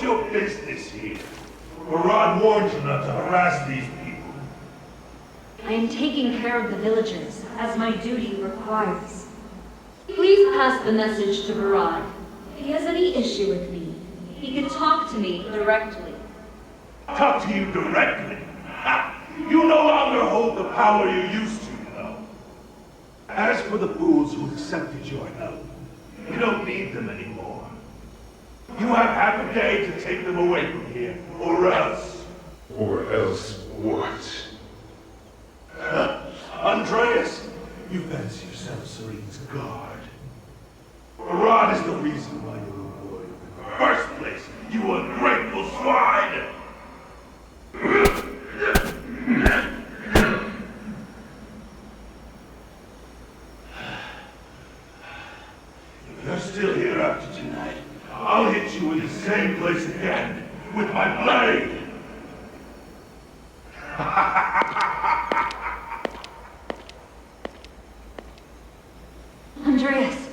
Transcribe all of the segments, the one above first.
What's your business here? Rod warned you not to harass these people. I am taking care of the villagers, as my duty requires. Please pass the message to Barad. If he has any issue with me, he can talk to me directly. Talk to you directly? Ha! You no longer hold the power you used to, you know. As for the fools who accepted your help, you don't need them anymore. You have half a day to take them away from here, or else. Or else what? Andreas, you fancy yourself Serene's guard. Rod is the reason why you're a boy in the first place, you ungrateful swine! If you're still here after tonight, I'll hit you in the same place again, with my blade! Andreas,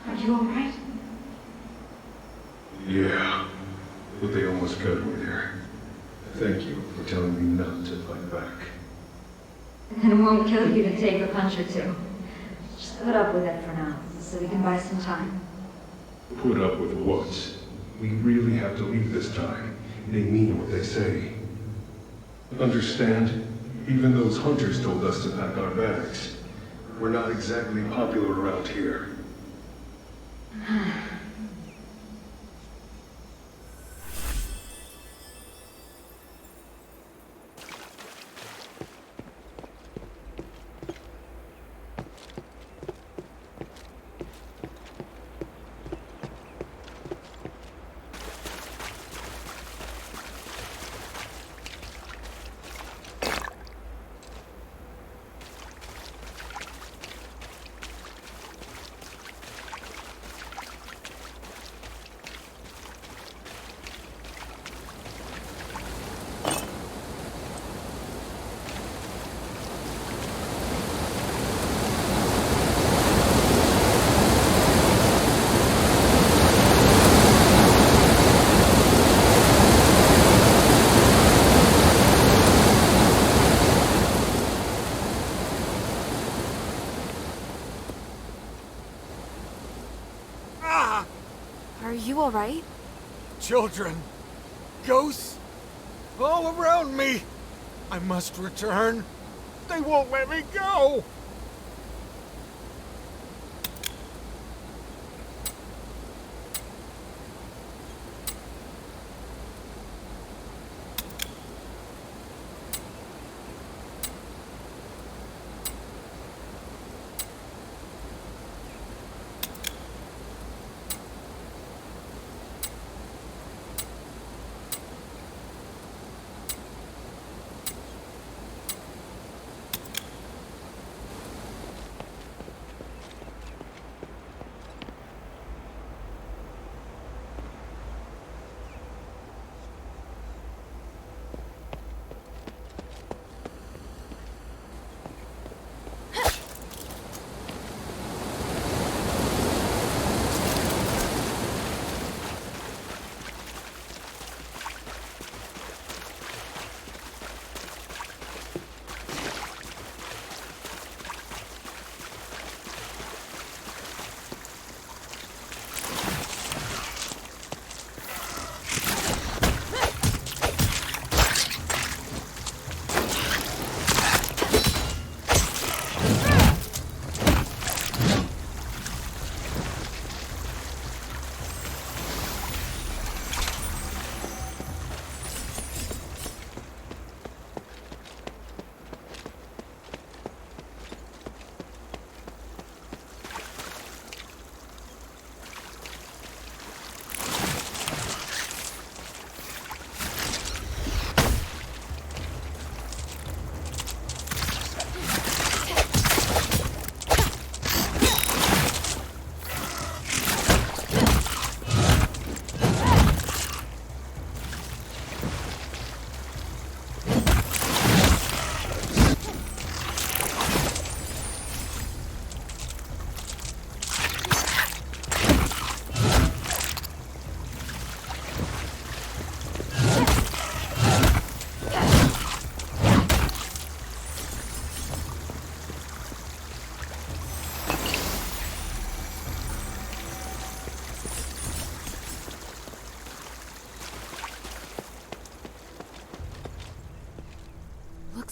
are you alright? Yeah, but they almost got me there. Thank you for telling me not to fight back. And it won't kill you to take a punch or two. Just put up with it for now, so we can buy some time. Put up with what? We really have to leave this time. They mean what they say. Understand? Even those hunters told us to pack our bags. We're not exactly popular around here. Are you alright? Children, ghosts, all around me. I must return. They won't let me go.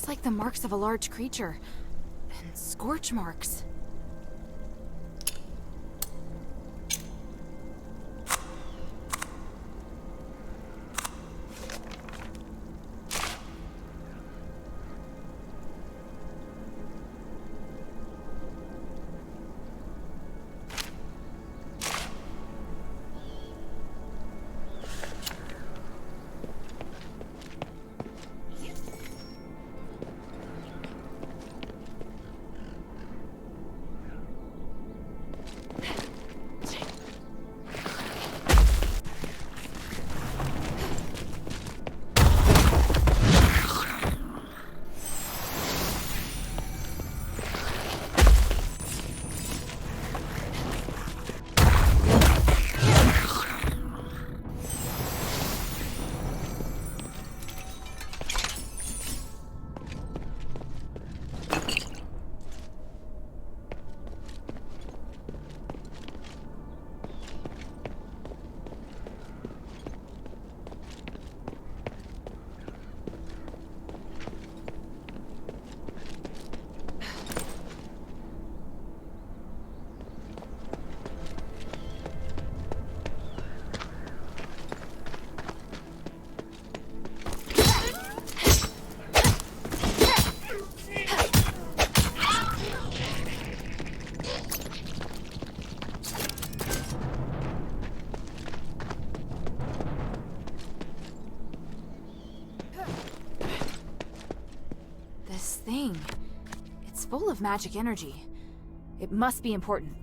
Looks like the marks of a large creature. And scorch marks. Thing. It's full of magic energy. It must be important.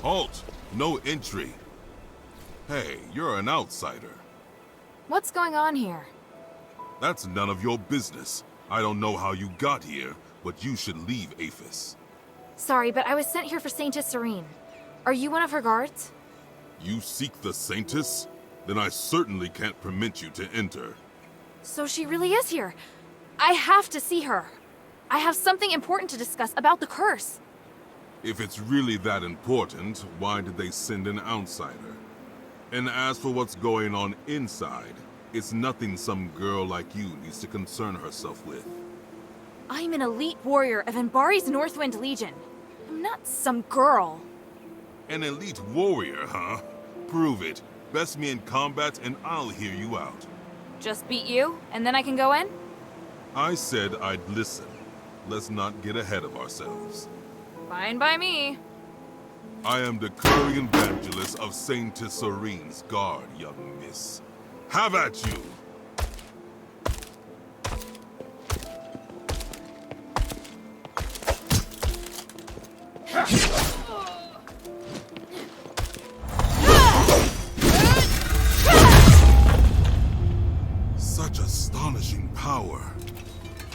Halt! No entry. Hey, you're an outsider. What's going on here? That's none of your business. I don't know how you got here, but you should leave Afes. Sorry, but I was sent here for Saintess Serene. Are you one of her guards? You seek the Saintess? Then I certainly can't permit you to enter. So she really is here. I have to see her. I have something important to discuss about the curse. If it's really that important, why did they send an outsider? And as for what's going on inside, it's nothing some girl like you needs to concern herself with. I'm an elite warrior of Anbari's Northwind Legion. I'm not some girl. An elite warrior, huh? Prove it. Best me in combat and I'll hear you out. Just beat you, and then I can go in? I said I'd listen. Let's not get ahead of ourselves. Fine by me. I am the Currian Evangelist of Saintess Serene's guard, young miss. Have at you! Such astonishing power.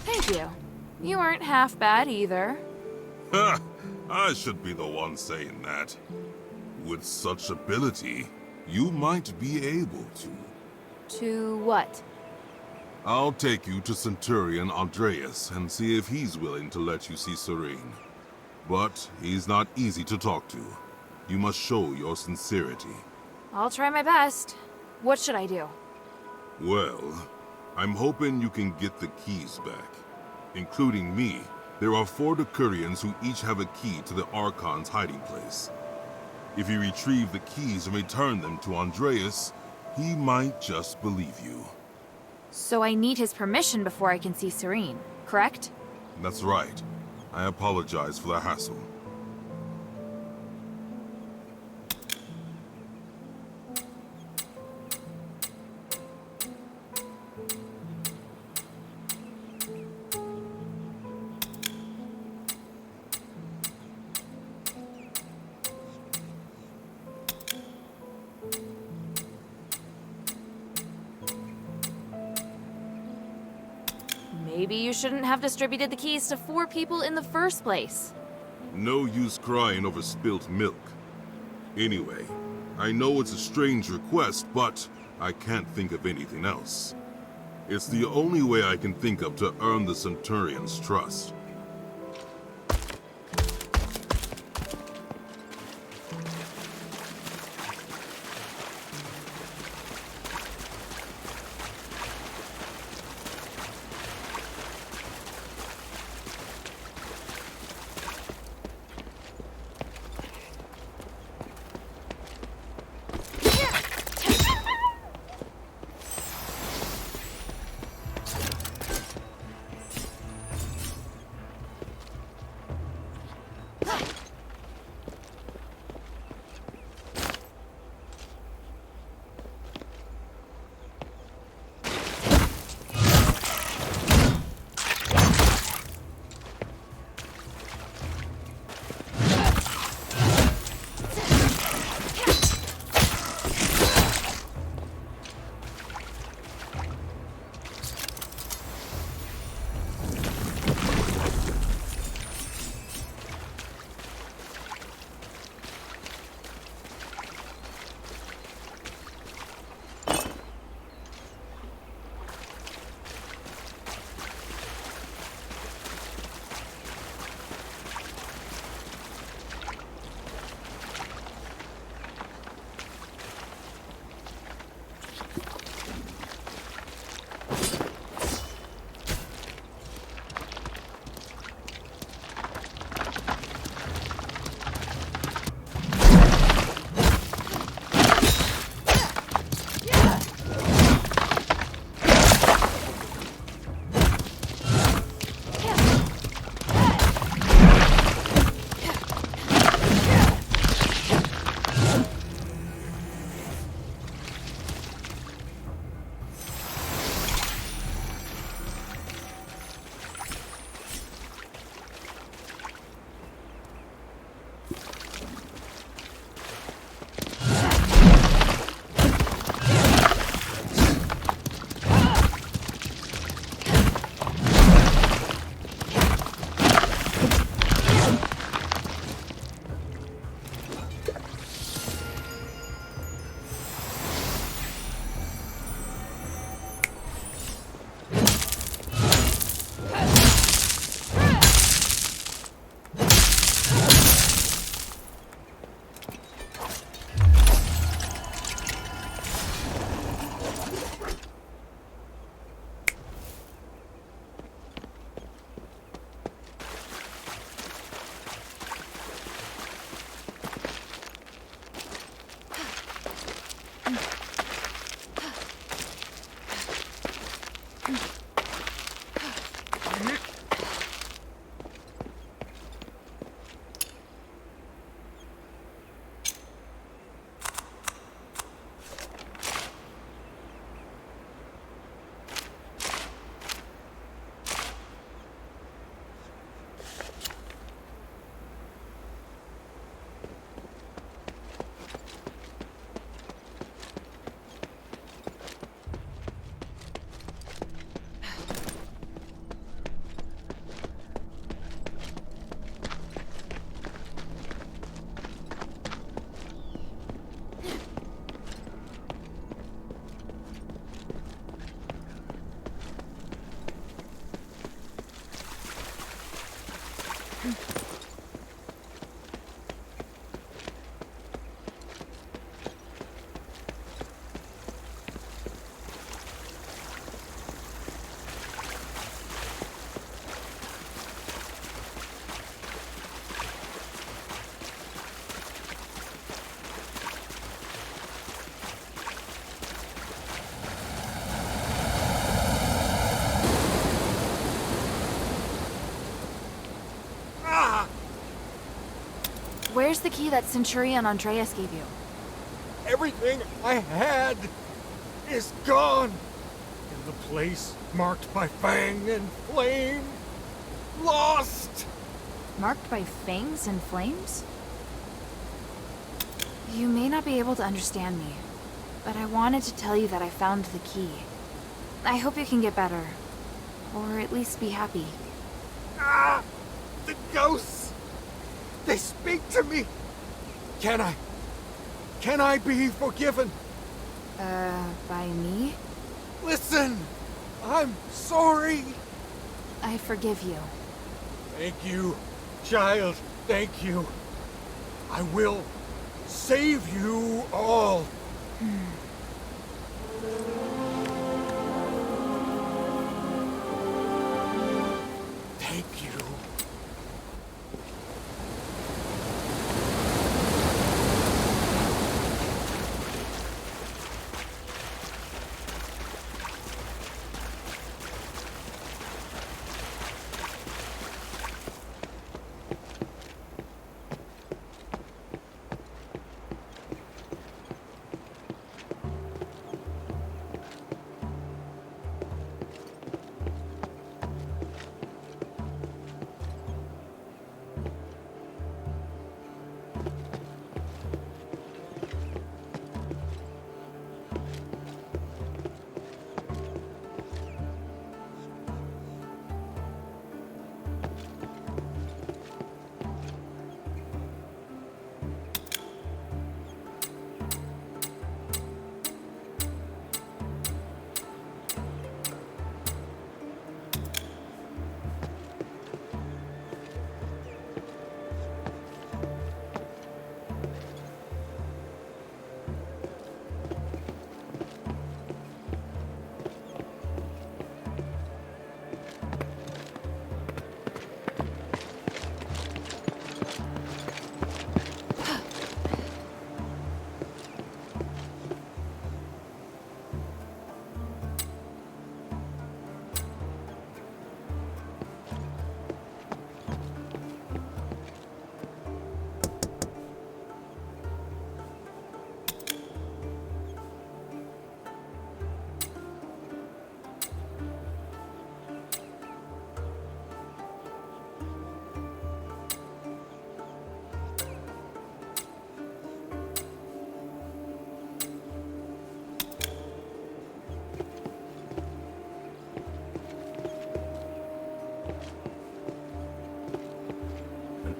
Thank you. You weren't half bad either. Ha! I should be the one saying that. With such ability, you might be able to. To what? I'll take you to Centurion Andreas and see if he's willing to let you see Serene. But he's not easy to talk to. You must show your sincerity. I'll try my best. What should I do? Well, I'm hoping you can get the keys back. Including me, there are 4 Decurions who each have a key to the Archon's hiding place. If you retrieve the keys and return them to Andreas, he might just believe you. So I need his permission before I can see Serene, correct? That's right. I apologize for the hassle. Maybe you shouldn't have distributed the keys to 4 people in the first place. No use crying over spilt milk. Anyway, I know it's a strange request, but I can't think of anything else. It's the only way I can think of to earn the Centurion's trust. Where's the key that Centurion Andreas gave you? Everything I had is gone. In the place marked by fang and flame. Lost! Marked by fangs and flames? You may not be able to understand me, but I wanted to tell you that I found the key. I hope you can get better. Or at least be happy. Ah! The ghosts! They speak to me! Can I be forgiven? By me? Listen! I'm sorry! I forgive you. Thank you, child. Thank you. I will save you all. Thank you.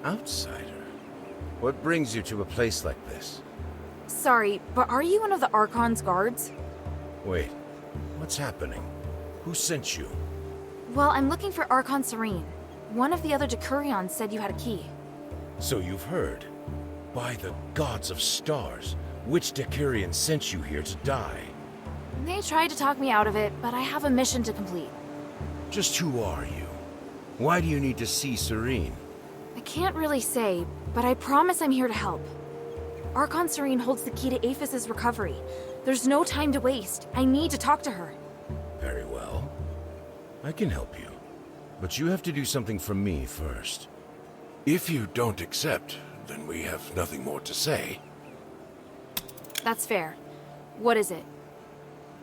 Outsider? What brings you to a place like this? Sorry, but are you one of the Archon's guards? Wait, what's happening? Who sent you? Well, I'm looking for Archon Serene. One of the other Decurions said you had a key. So you've heard. By the gods of stars, which Decurion sent you here to die? They tried to talk me out of it, but I have a mission to complete. Just who are you? Why do you need to see Serene? I can't really say, but I promise I'm here to help. Archon Serene holds the key to Afes's recovery. There's no time to waste. I need to talk to her. Very well. I can help you, but you have to do something for me first. If you don't accept, then we have nothing more to say. That's fair. What is it?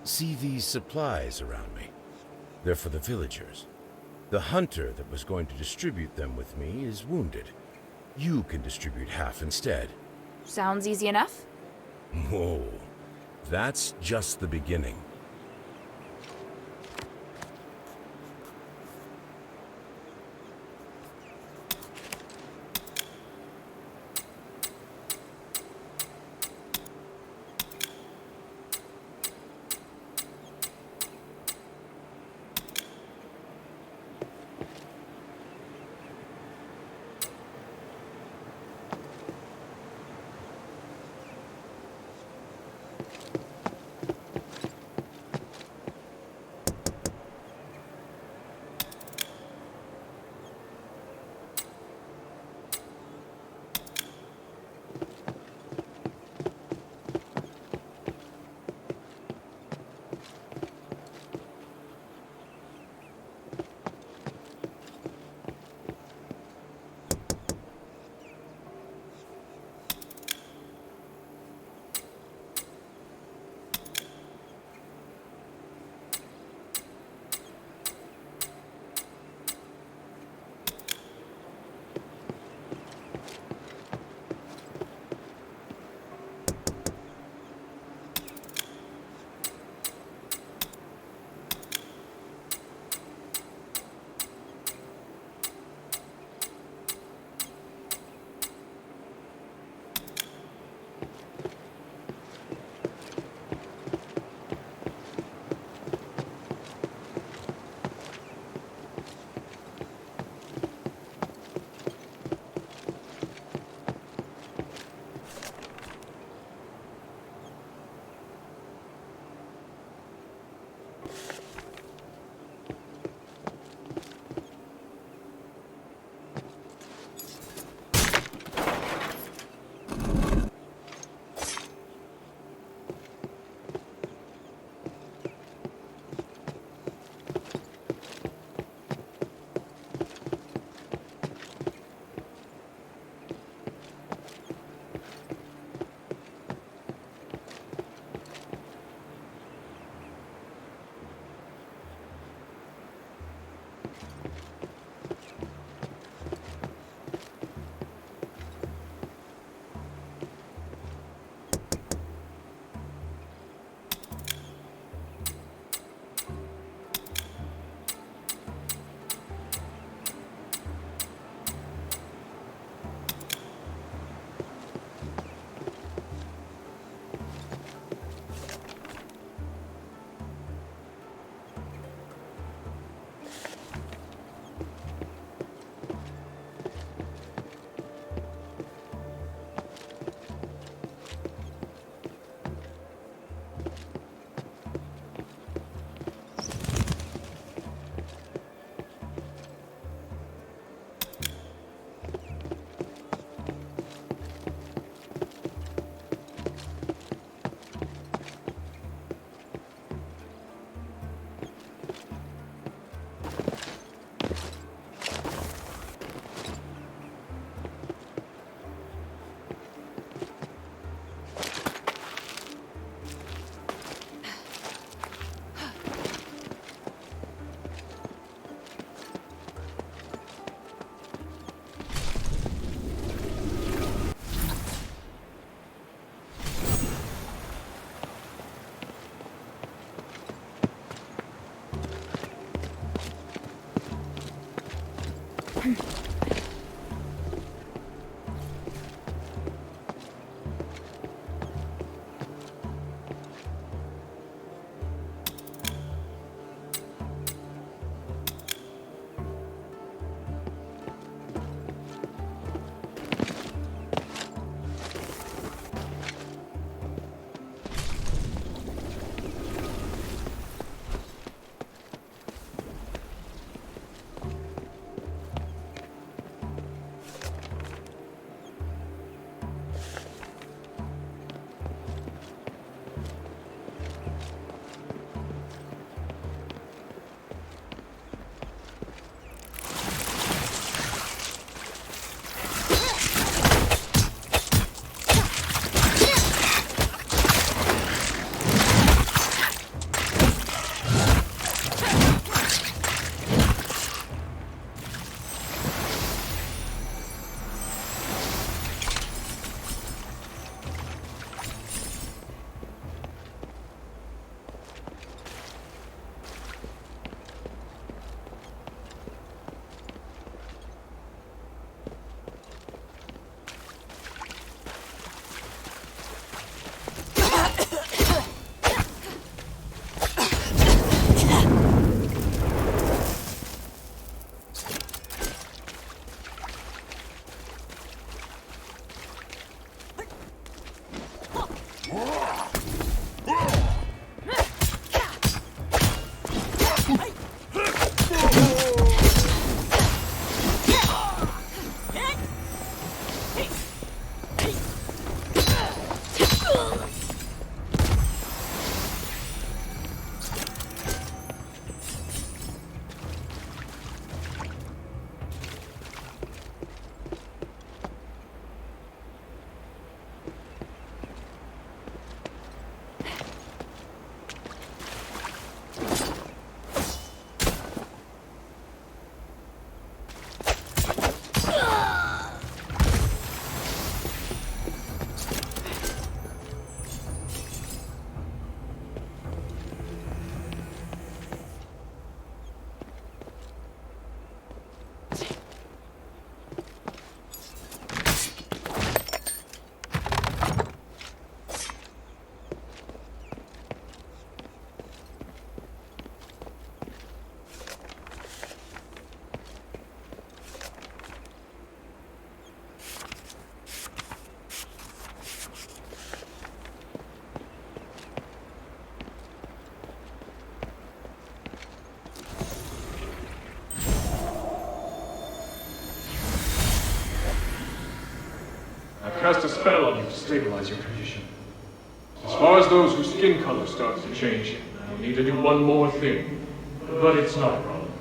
See these supplies around me? They're for the villagers. The hunter that was going to distribute them with me is wounded. You can distribute half instead. Sounds easy enough? Whoa, that's just the beginning. cast a spell on you to stabilize your condition. As far as those whose skin color starts to change, you'll need to do one more thing. But it's not a problem.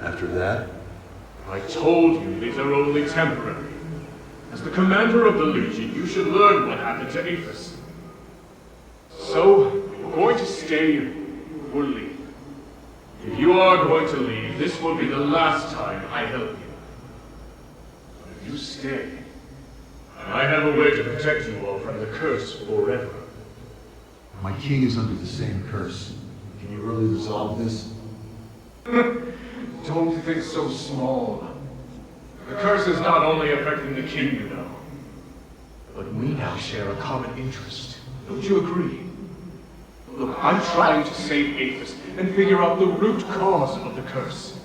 After that? I told you these are only temporary. As the commander of the Legion, you should learn what happened to Afes. So, you're going to stay or leave. If you are going to leave, this will be the last time I help you. But if you stay, I have a way to protect you all from the curse forever. My king is under the same curse. Can you really resolve this? Don't think so small. The curse is not only affecting the king, you know, but we now share a common interest. Don't you agree? Look, I'm trying to save Afes and figure out the root cause of the curse.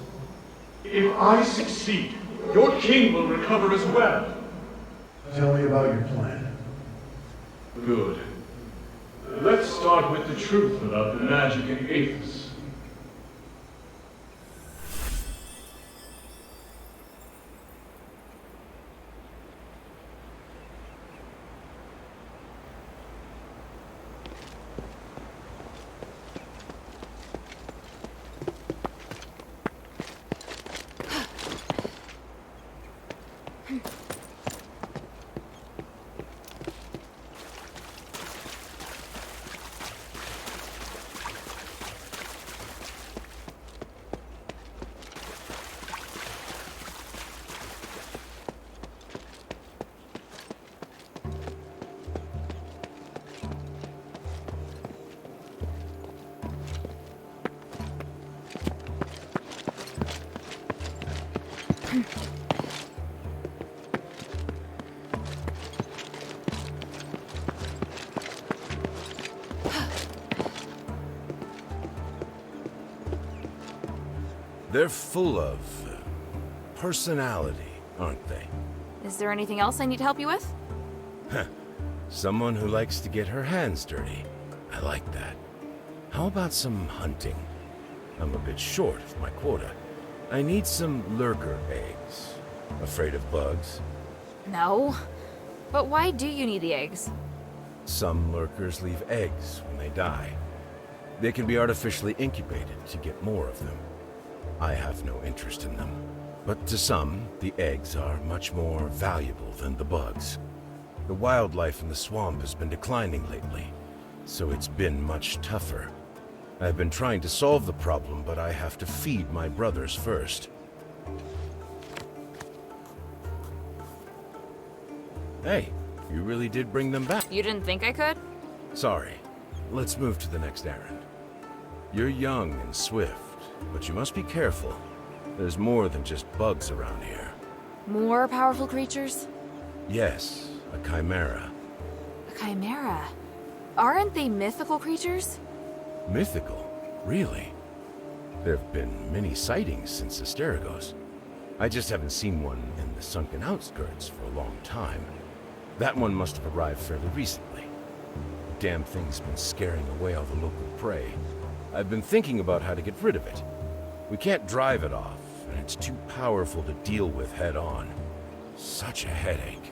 If I succeed, your king will recover as well. Tell me about your plan. Good. Let's start with the truth about the magic in Afes. They're full of personality, aren't they? Is there anything else I need to help you with? Someone who likes to get her hands dirty. I like that. How about some hunting? I'm a bit short of my quota. I need some lurker eggs. Afraid of bugs? No. But why do you need the eggs? Some lurkers leave eggs when they die. They can be artificially incubated to get more of them. I have no interest in them. But to some, the eggs are much more valuable than the bugs. The wildlife in the swamp has been declining lately, so it's been much tougher. I've been trying to solve the problem, but I have to feed my brothers first. Hey, you really did bring them back. You didn't think I could? Sorry. Let's move to the next errand. You're young and swift, but you must be careful. There's more than just bugs around here. More powerful creatures? Yes, a chimera. A chimera? Aren't they mythical creatures? Mythical? Really? There have been many sightings since Asterigos. I just haven't seen one in the sunken outskirts for a long time. That one must have arrived fairly recently. The damn thing's been scaring away all the local prey. I've been thinking about how to get rid of it. We can't drive it off, and it's too powerful to deal with head-on. Such a headache.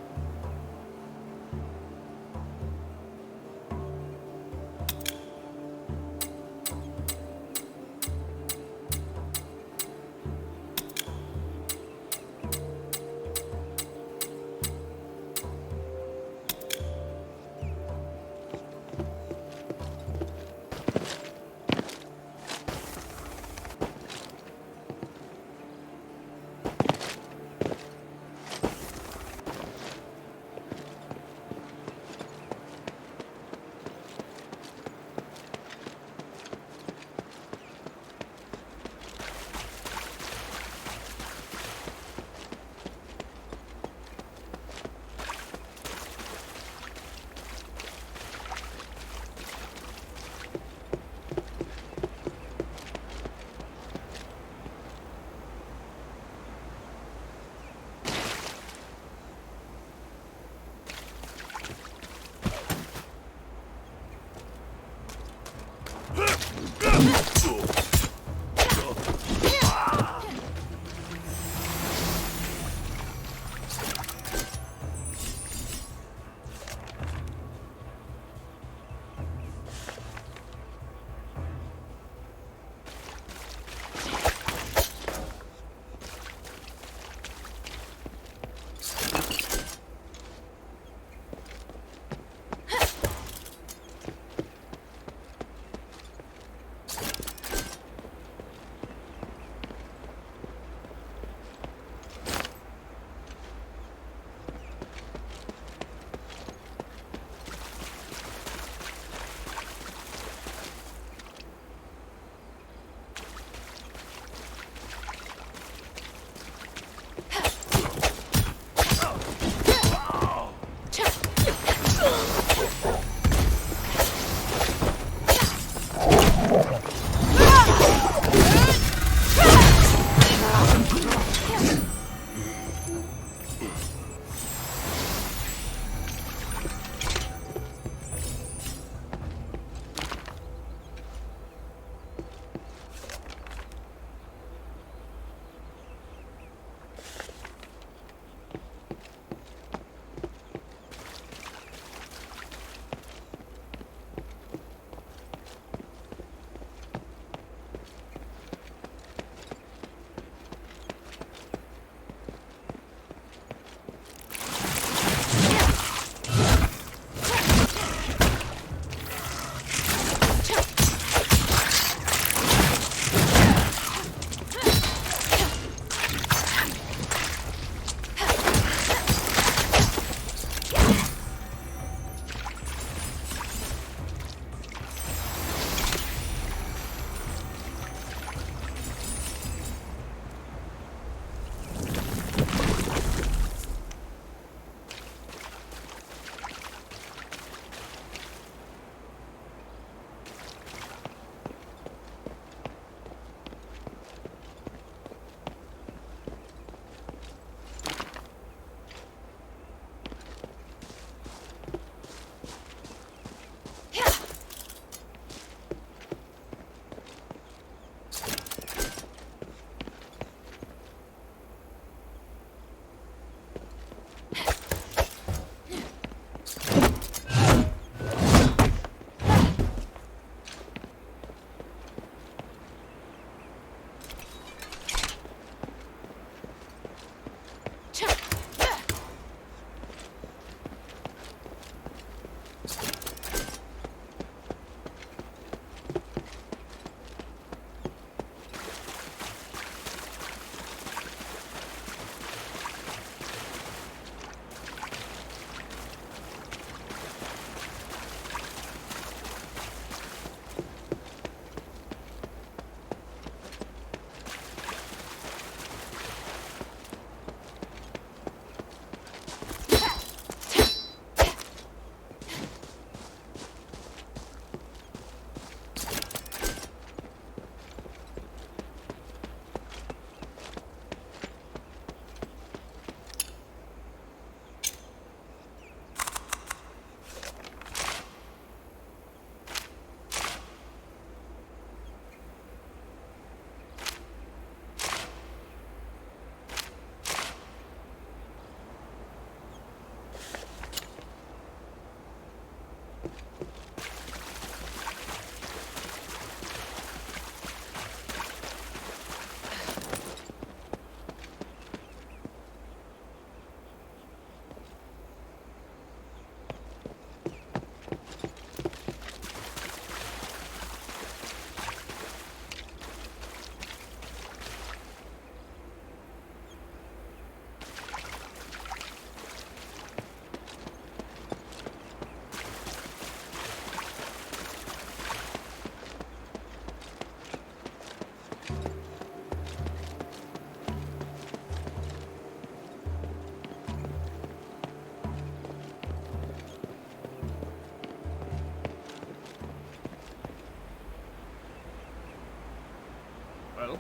Well,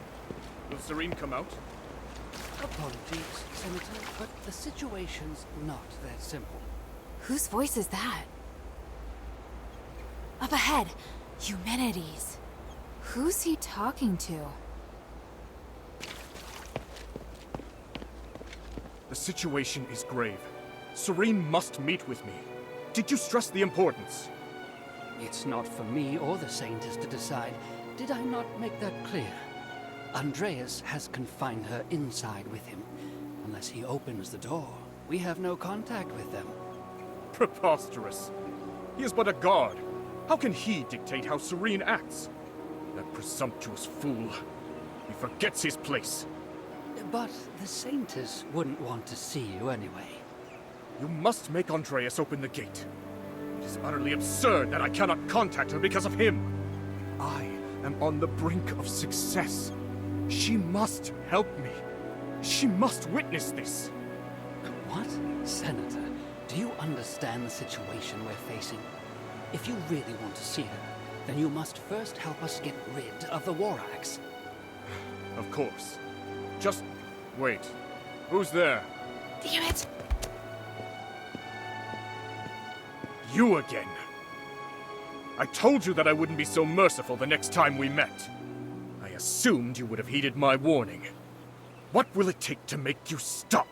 will Serene come out? Apologies, Senator, but the situation's not that simple. Whose voice is that? Up ahead, Humanities. Who's he talking to? The situation is grave. Serene must meet with me. Did you stress the importance? It's not for me or the Saintess to decide. Did I not make that clear? Andreas has confined her inside with him. Unless he opens the door, we have no contact with them. Preposterous. He is but a guard. How can he dictate how Serene acts? That presumptuous fool. He forgets his place. But the Saintess wouldn't want to see you anyway. You must make Andreas open the gate. It is utterly absurd that I cannot contact her because of him. I am on the brink of success. She must help me. She must witness this. What? Senator, do you understand the situation we're facing? If you really want to see her, then you must first help us get rid of the War Axe. Of course. Just wait. Who's there? Damn it! You again. I told you that I wouldn't be so merciful the next time we met. I assumed you would have heeded my warning. What will it take to make you stop?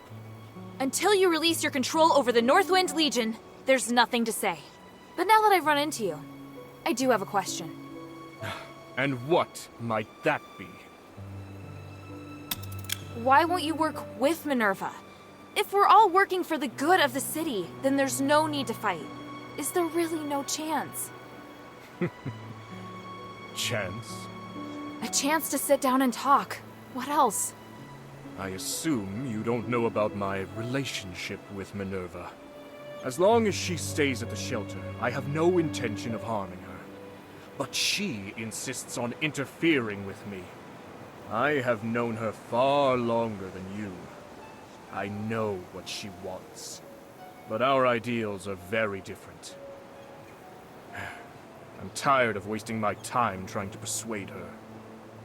Until you release your control over the Northwind Legion, there's nothing to say. But now that I've run into you, I do have a question. And what might that be? Why won't you work with Minerva? If we're all working for the good of the city, then there's no need to fight. Is there really no chance? Chance? A chance to sit down and talk. What else? I assume you don't know about my relationship with Minerva. As long as she stays at the shelter, I have no intention of harming her. But she insists on interfering with me. I have known her far longer than you. I know what she wants. But our ideals are very different. I'm tired of wasting my time trying to persuade her.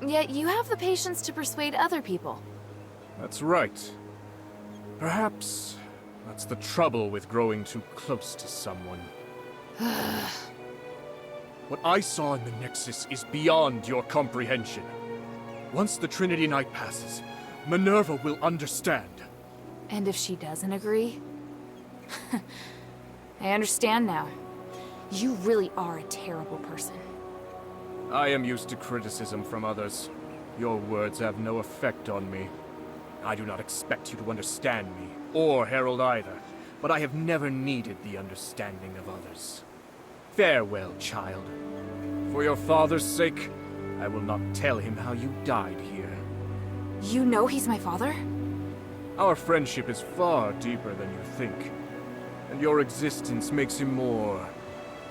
Yet you have the patience to persuade other people. That's right. Perhaps that's the trouble with growing too close to someone. What I saw in the Nexus is beyond your comprehension. Once the Trinity Night passes, Minerva will understand. And if she doesn't agree? I understand now. You really are a terrible person. I am used to criticism from others. Your words have no effect on me. I do not expect you to understand me, or Harold either, but I have never needed the understanding of others. Farewell, child. For your father's sake, I will not tell him how you died here. You know he's my father? Our friendship is far deeper than you think, and your existence makes him more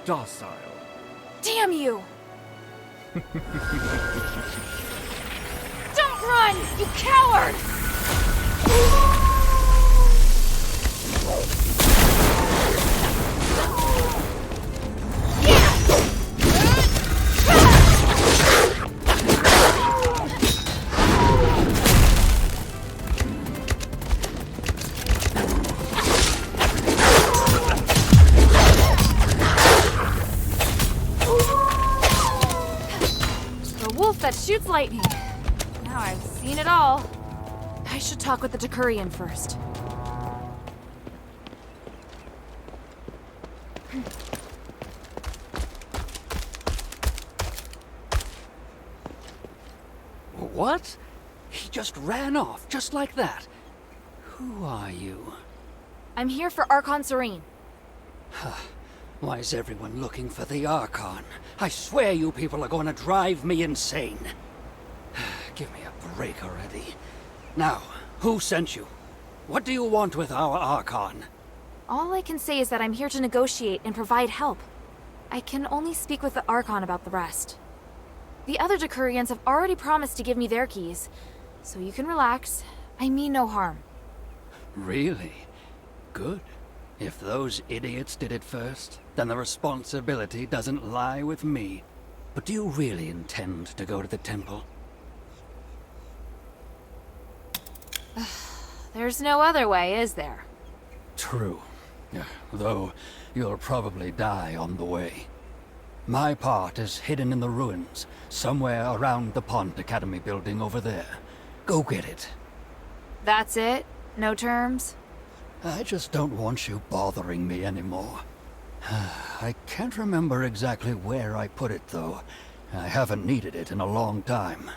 docile. Damn you! Don't run, you coward! A wolf that shoots lightning. Now I've seen it all. I should talk with the Decurion first. What? He just ran off, just like that. Who are you? I'm here for Archon Serene. Why is everyone looking for the Archon? I swear you people are going to drive me insane. Give me a break already. Now, who sent you? What do you want with our Archon? All I can say is that I'm here to negotiate and provide help. I can only speak with the Archon about the rest. The other Decurions have already promised to give me their keys, so you can relax. I mean no harm. Really? Good. If those idiots did it first, then the responsibility doesn't lie with me. But do you really intend to go to the temple? There's no other way, is there? True. Though you'll probably die on the way. My part is hidden in the ruins, somewhere around the Pond Academy building over there. Go get it. That's it? No terms? I just don't want you bothering me anymore. I can't remember exactly where I put it, though. I haven't needed it in a long time.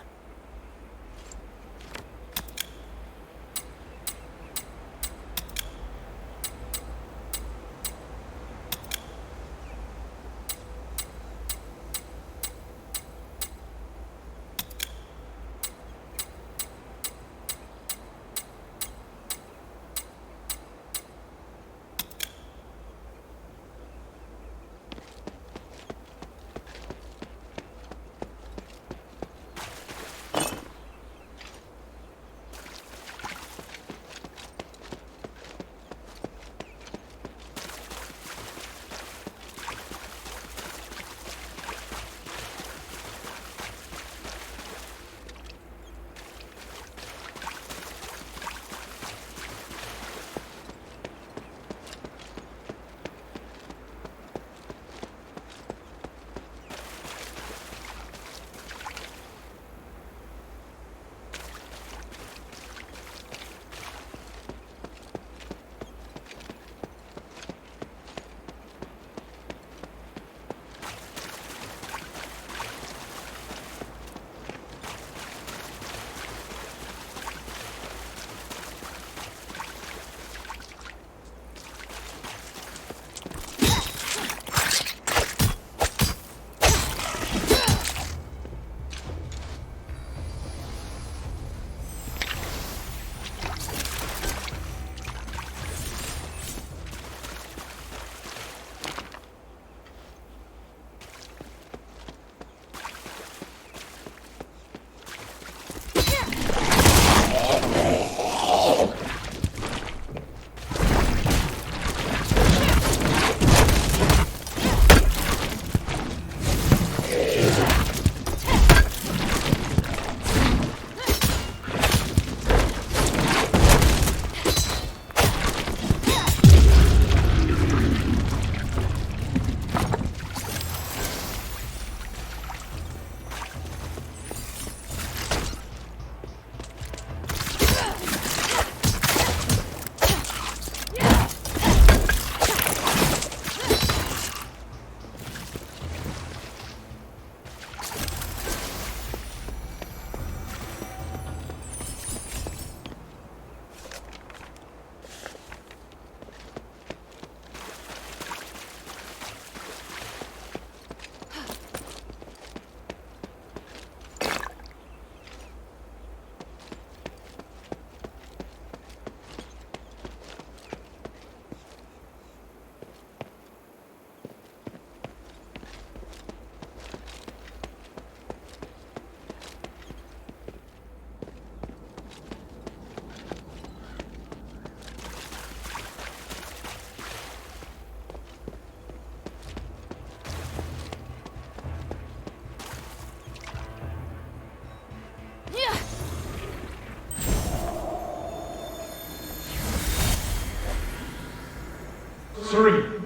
Serene,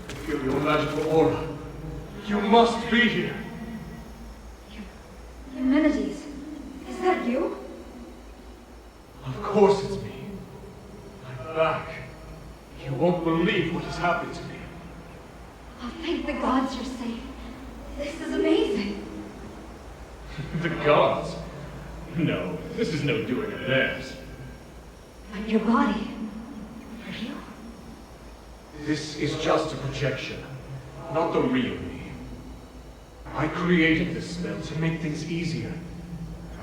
I feel your magical aura. You must be here. Humanities, is that you? Of course it's me. I'm back. You won't believe what has happened to me. Oh, thank the gods you're safe. This is amazing. The gods? No, this is no doing of theirs. But your body, are you? This is just a projection, not the real me. I created this spell to make things easier.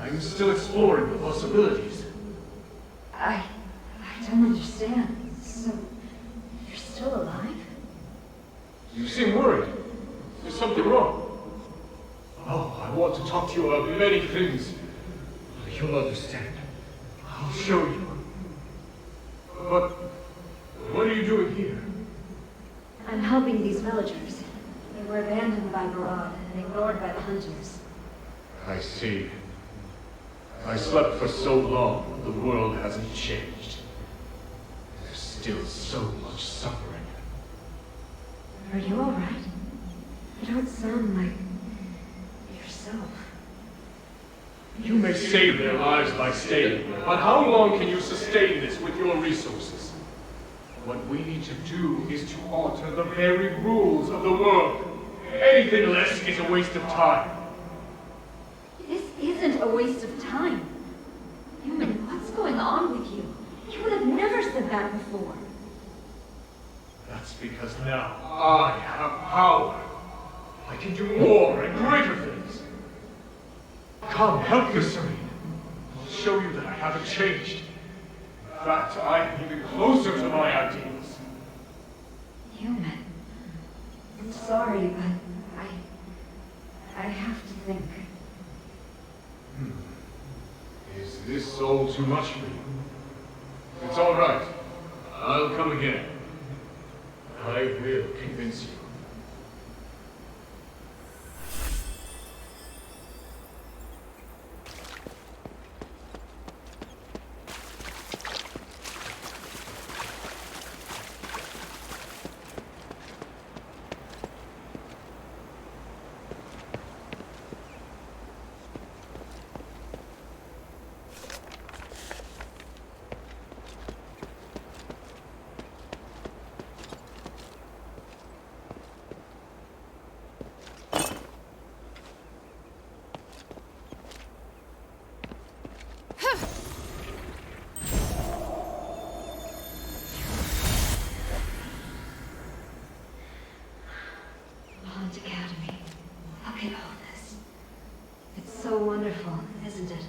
I'm still exploring the possibilities. I don't understand. So, you're still alive? You seem worried. Is something wrong? Oh, I want to talk to you about many things. You'll understand. I'll show you. But what are you doing here? I'm helping these villagers. They were abandoned by Gorod and ignored by the hunters. I see. I slept for so long, the world hasn't changed. There's still so much suffering. Are you alright? You don't sound like yourself. You may save their lives by staying here, but how long can you sustain this with your resources? What we need to do is to alter the very rules of the world. Anything less is a waste of time. This isn't a waste of time. Human, what's going on with you? You would have never said that before. That's because now I have power. I can do more and greater things. Come, help me, Serene. I'll show you that I haven't changed. In fact, I am even closer to my ideals. Human. I'm sorry, but I have to think. Is this all too much for you? It's all right. I'll come again. I will convince you. Academy. Look at all this. It's so wonderful, isn't it?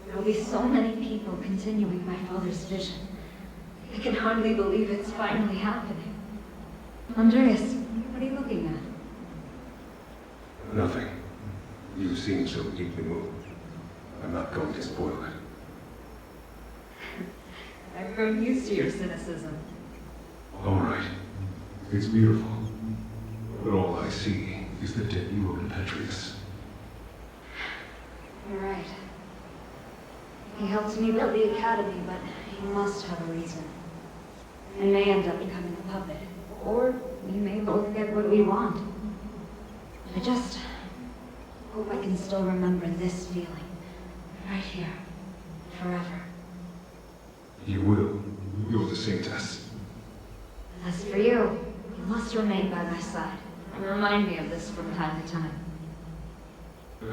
There'll be so many people continuing my father's vision. I can hardly believe it's finally happening. Andreas, what are you looking at? Nothing. You seem so deeply moved. I'm not going to spoil it. I've grown used to your cynicism. All right. It's beautiful. But all I see is the debut of Impetrius. You're right. He helped me build the academy, but he must have a reason. I may end up becoming a puppet, or we may both get what we want. I just hope I can still remember this feeling, right here, forever. You will. You're the saintess. As for you, you must remain by my side, and remind me of this from time to time.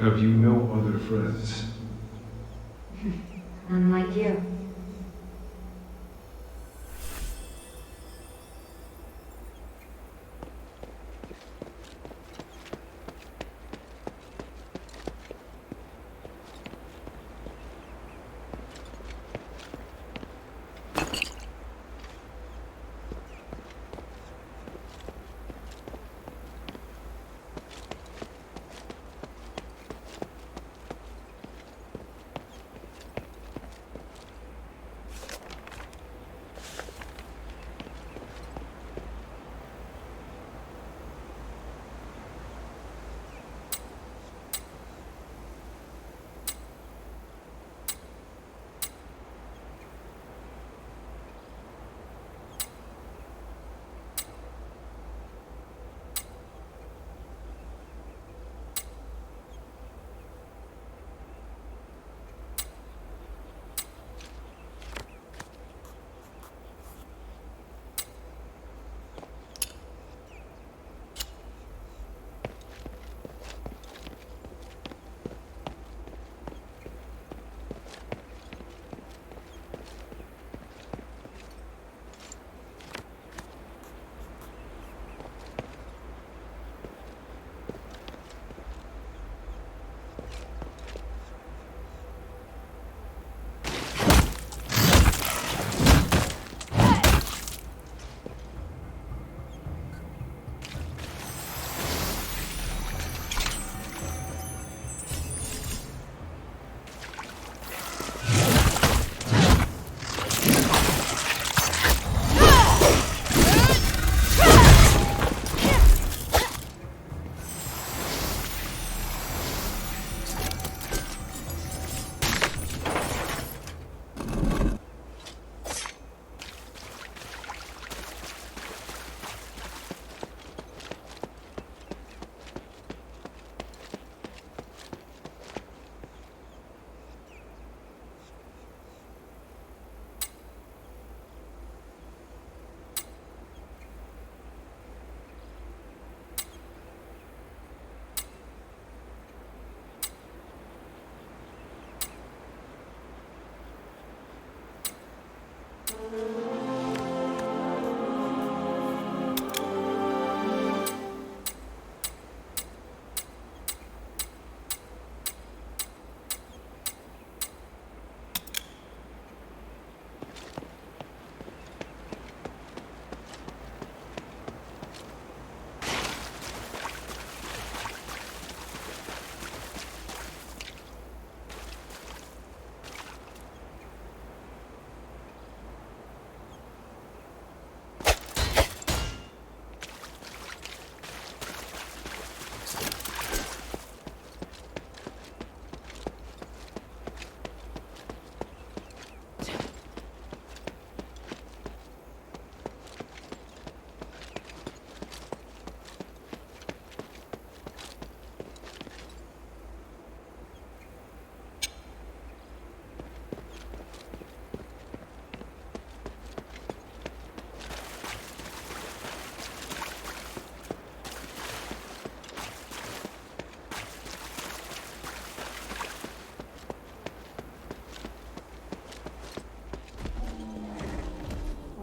Have you no other friends? Unlike you.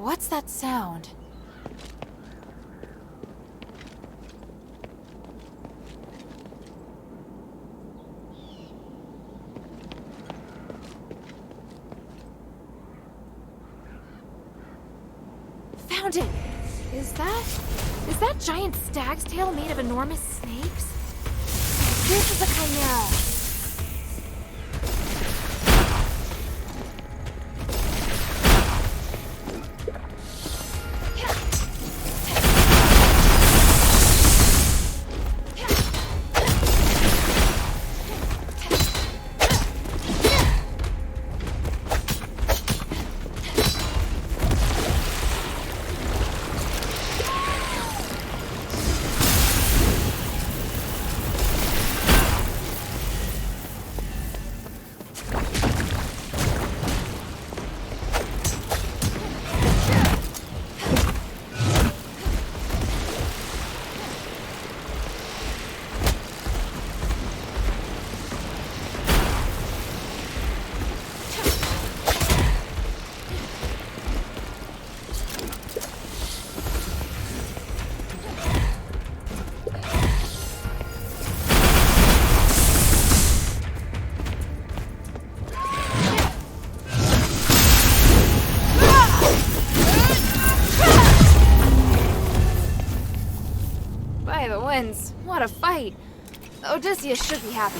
What's that sound? Found it! Is that giant stag's tail made of enormous snakes? This is a chimera. What a fight! Odysseus should be happy.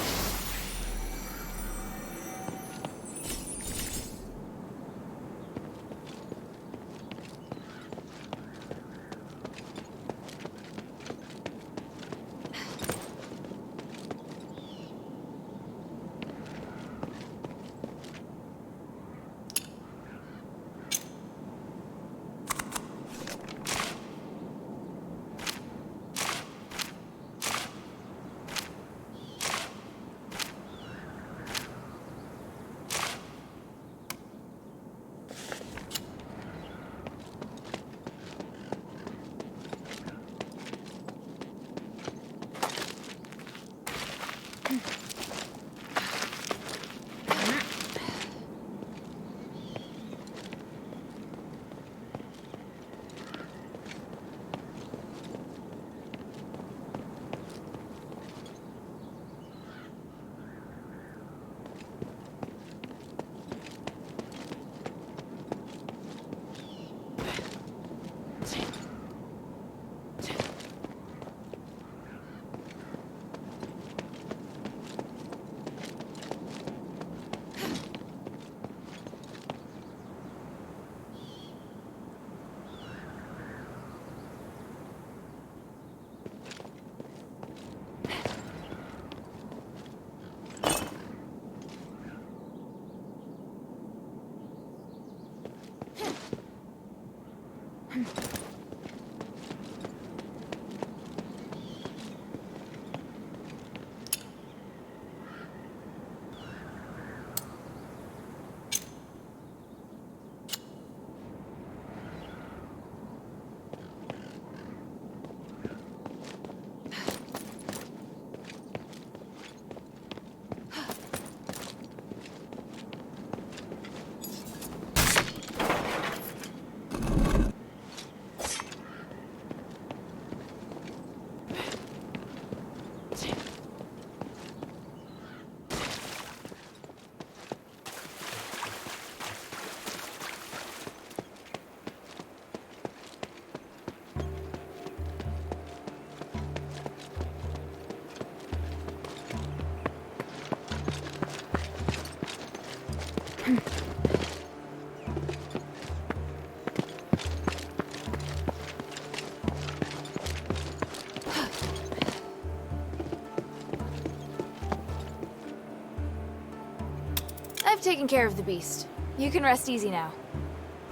I've taken care of the beast. You can rest easy now.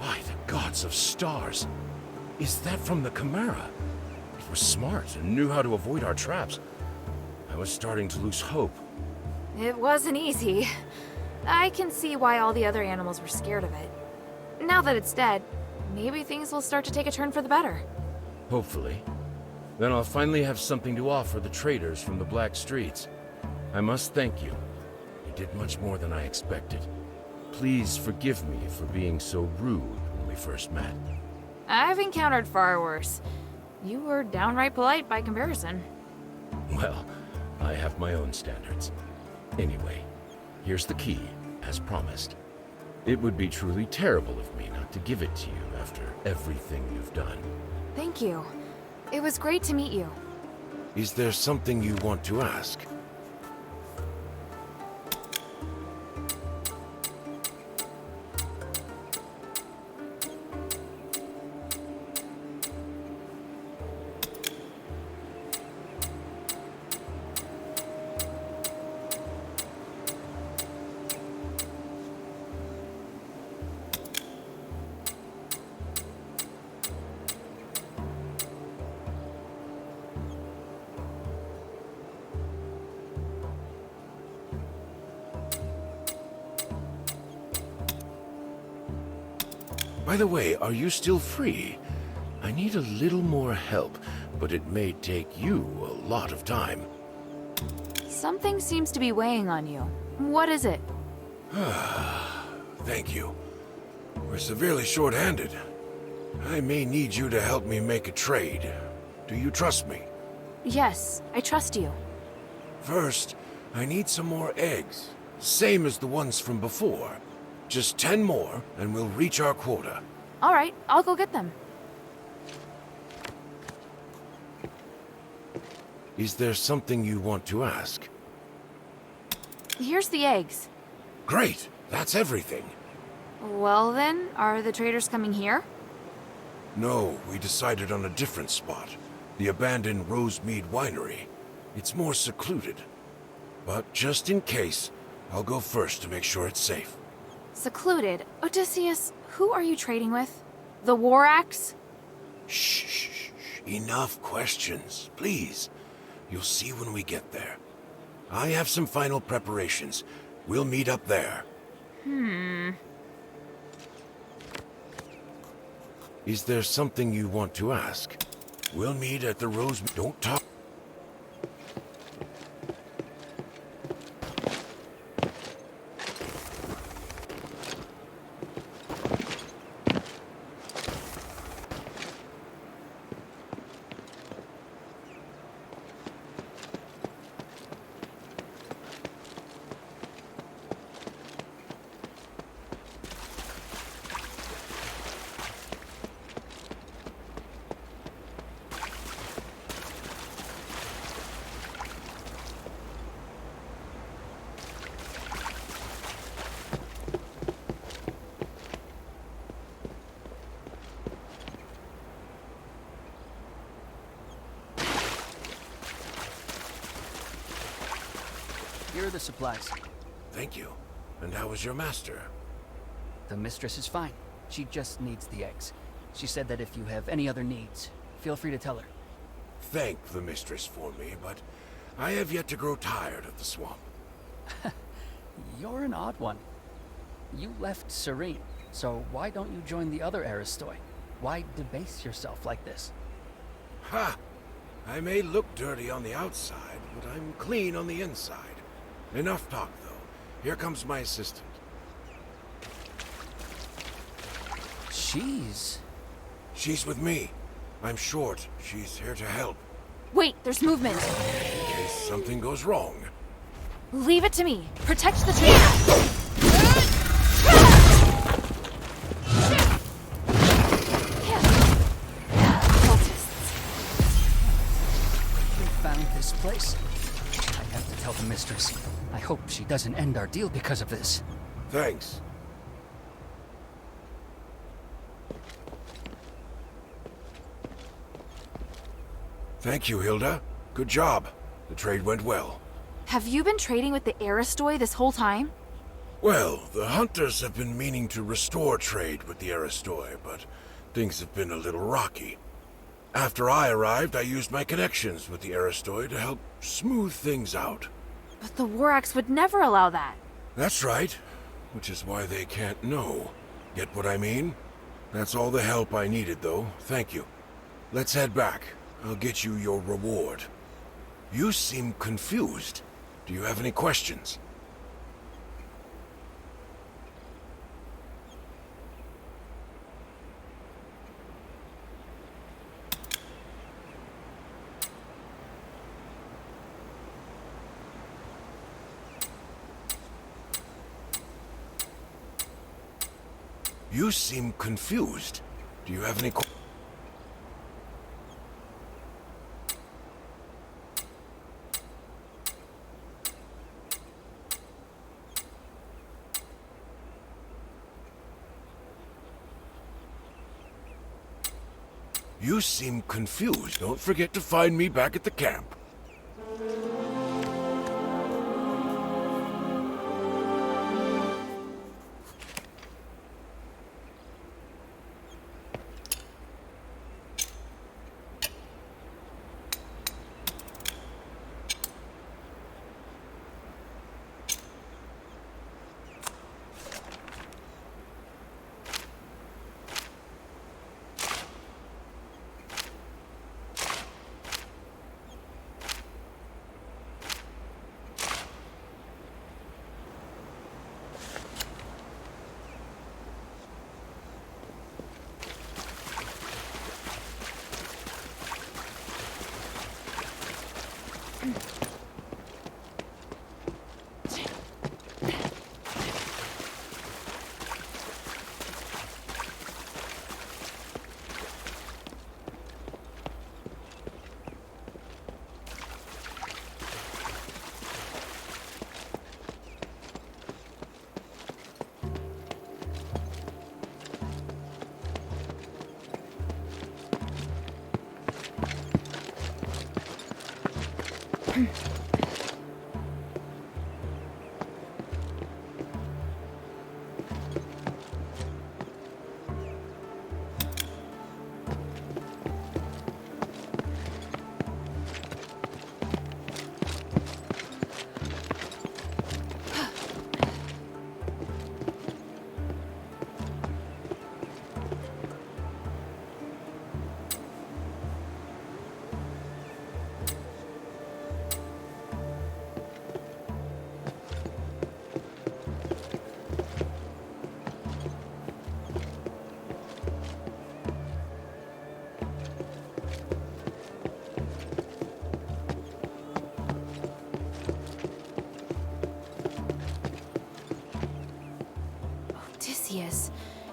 By the gods of stars! Is that from the Chimera? It was smart and knew how to avoid our traps. I was starting to lose hope. It wasn't easy. I can see why all the other animals were scared of it. Now that it's dead, maybe things will start to take a turn for the better. Hopefully. Then I'll finally have something to offer the traders from the Black Streets. I must thank you. You did much more than I expected. Please forgive me for being so rude when we first met. I've encountered far worse. You were downright polite by comparison. Well, I have my own standards. Anyway, here's the key, as promised. It would be truly terrible of me not to give it to you after everything you've done. Thank you. It was great to meet you. Is there something you want to ask? By the way, are you still free? I need a little more help, but it may take you a lot of time. Something seems to be weighing on you. What is it? Thank you. We're severely short-handed. I may need you to help me make a trade. Do you trust me? Yes, I trust you. First, I need some more eggs. Same as the ones from before. Just 10 more, and we'll reach our quota. All right, I'll go get them. Is there something you want to ask? Here's the eggs. Great! That's everything. Well then, are the traders coming here? No, we decided on a different spot. The abandoned Rosemead Winery. It's more secluded. But just in case, I'll go first to make sure it's safe. Secluded? Odysseus, who are you trading with? The War Axe? Shh. Enough questions, please. You'll see when we get there. I have some final preparations. We'll meet up there. Is there something you want to ask? We'll meet at the Rose... Don't talk... Here are the supplies. Thank you. And how is your master? The mistress is fine. She just needs the eggs. She said that if you have any other needs, feel free to tell her. Thank the mistress for me, but I have yet to grow tired of the swamp. You're an odd one. You left Serene, so why don't you join the other Aristoi? Why debase yourself like this? Ha! I may look dirty on the outside, but I'm clean on the inside. Enough talk, though. Here comes my assistant. She's with me. I'm short. She's here to help. Wait, there's movement. In case something goes wrong. Leave it to me. Protect the trader. We found this place. I have to tell the mistress. I hope she doesn't end our deal because of this. Thanks. Thank you, Hilda. Good job. The trade went well. Have you been trading with the Aristoi this whole time? Well, the hunters have been meaning to restore trade with the Aristoi, but things have been a little rocky. After I arrived, I used my connections with the Aristoi to help smooth things out. But the War Axe would never allow that. That's right, which is why they can't know. Get what I mean? That's all the help I needed, though. Thank you. Let's head back. I'll get you your reward. You seem confused. Do you have any questions? You seem confused. Do you have any You seem confused. Don't forget to find me back at the camp.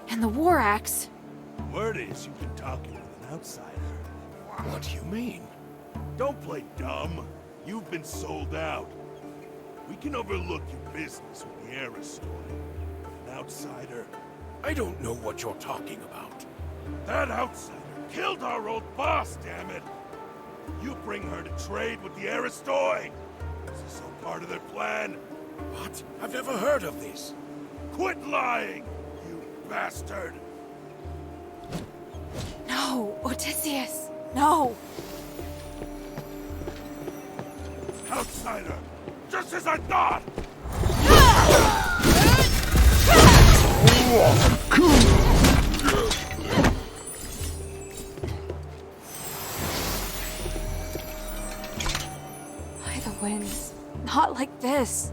And the war axe. Word is you've been talking with an outsider. What do you mean? Don't play dumb. You've been sold out. We can overlook your business with the Era story. An outsider. I don't know what you're talking about. That outsider killed our old boss, damn it! You bring her to trade with the Aristoi! Is this all part of their plan? What? I've never heard of this. Quit lying, you bastard! No, Odysseus, no! Outsider! Just as I thought! By the winds, not like this.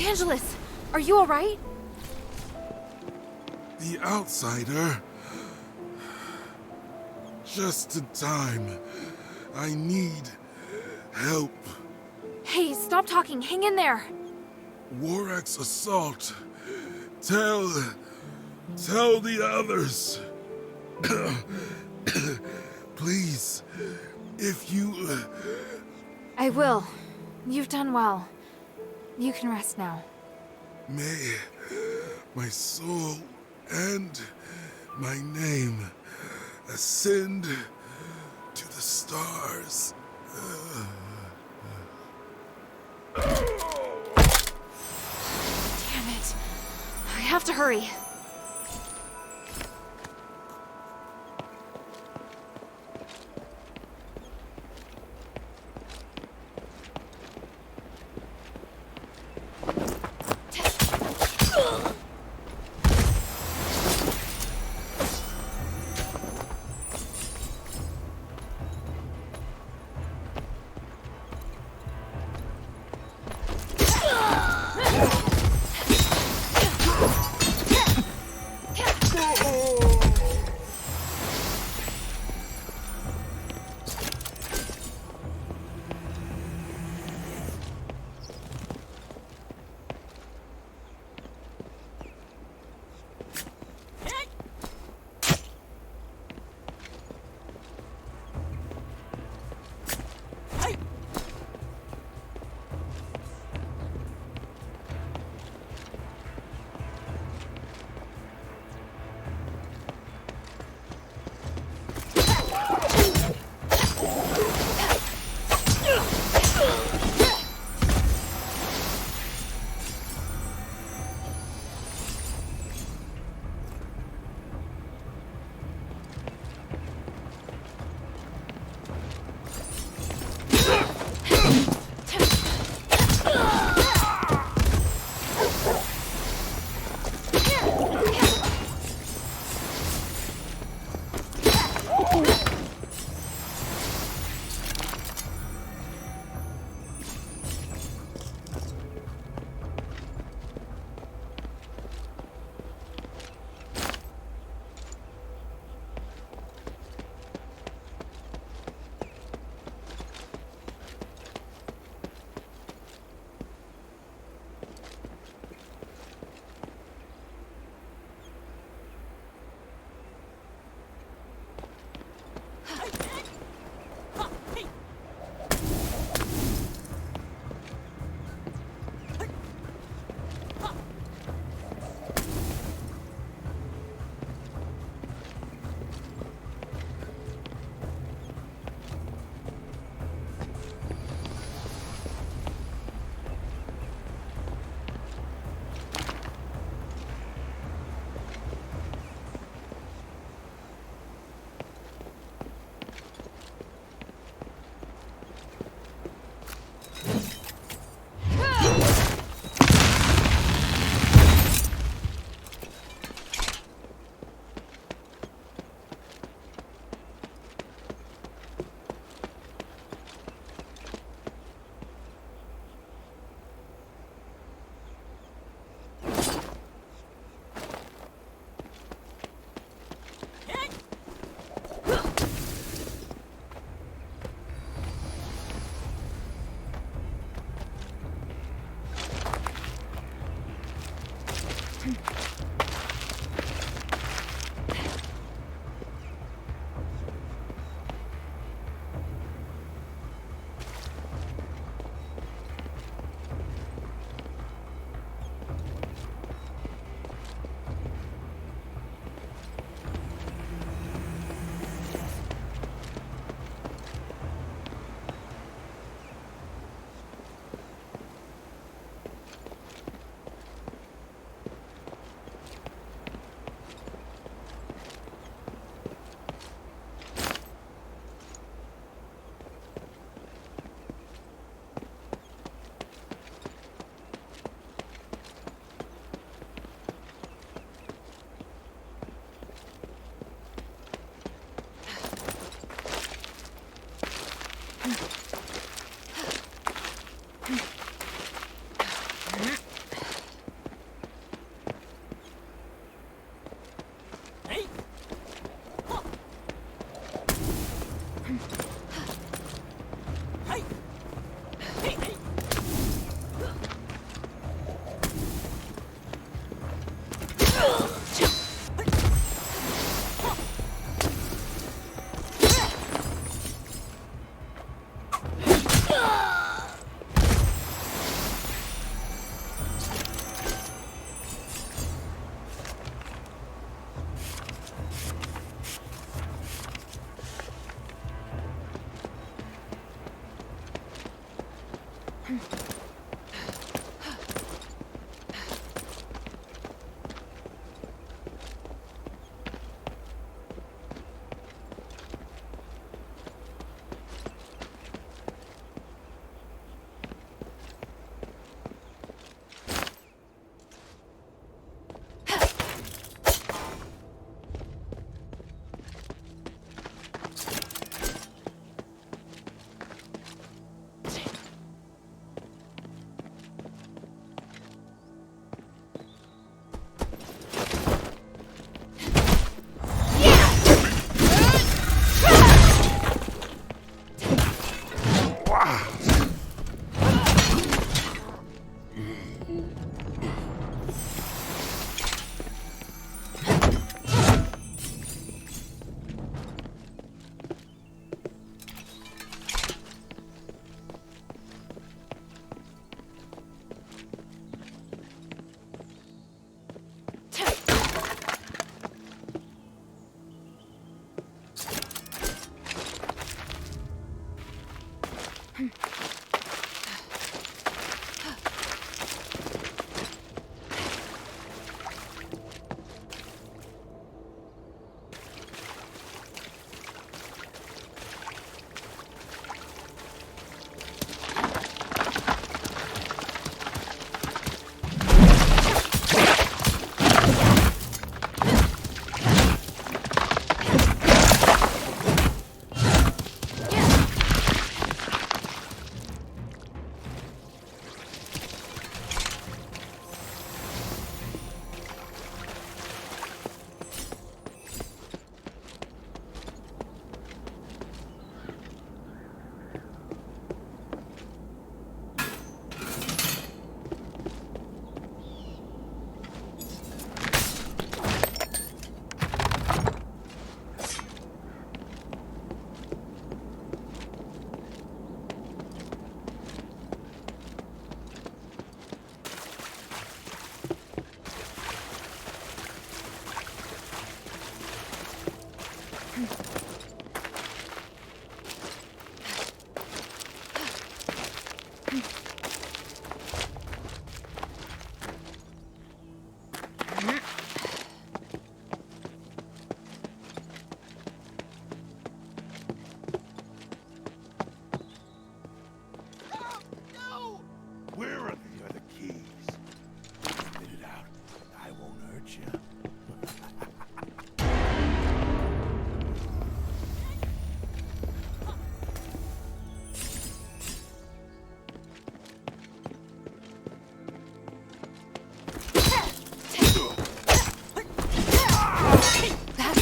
Angelus, are you alright? The outsider. Just in time. I need help. Hey, stop talking. Hang in there. Warak's assault. Tell the others. Please, if you... I will. You've done well. You can rest now. May my soul and my name ascend to the stars. Damn it. I have to hurry.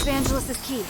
Evangelist's key.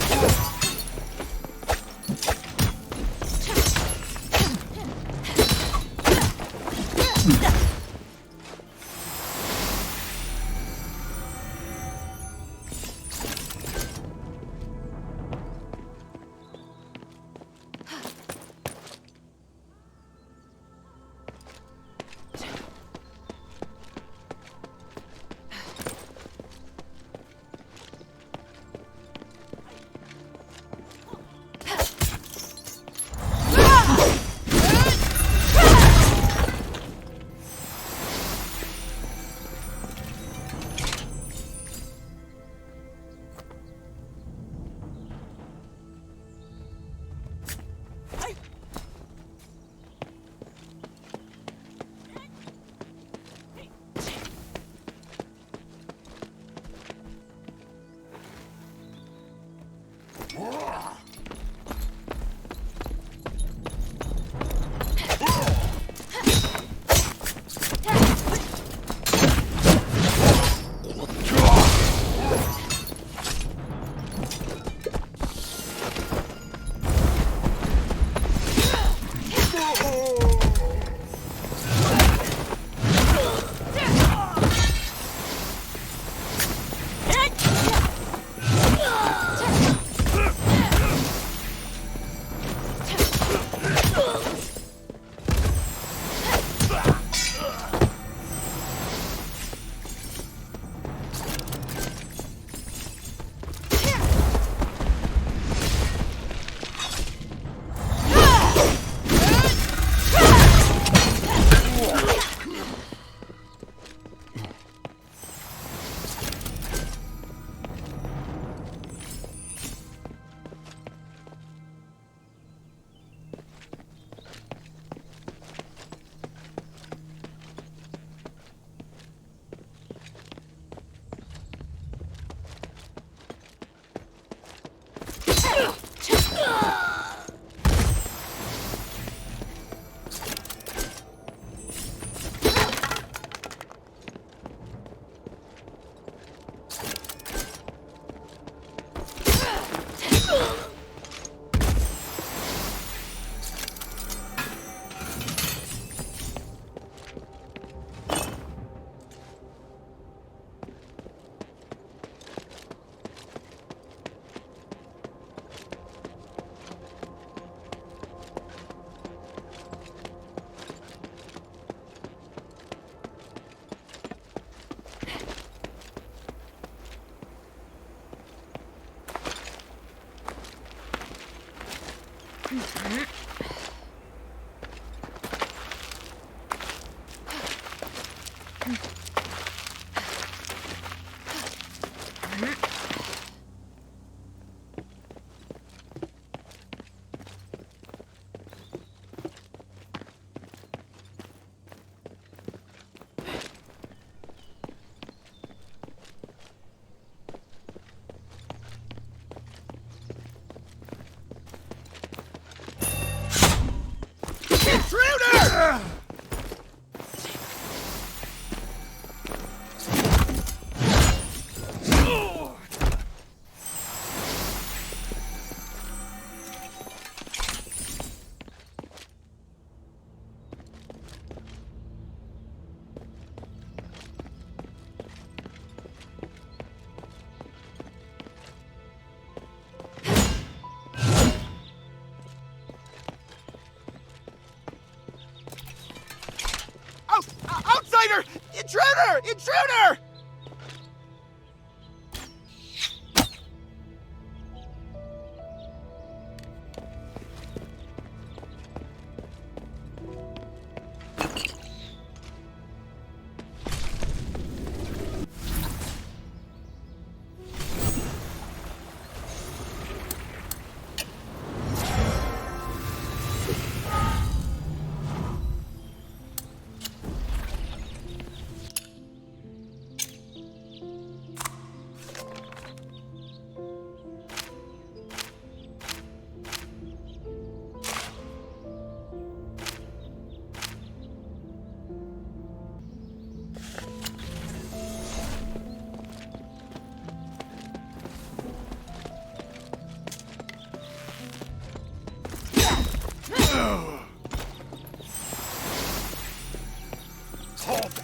Outsider! Intruder! Intruder!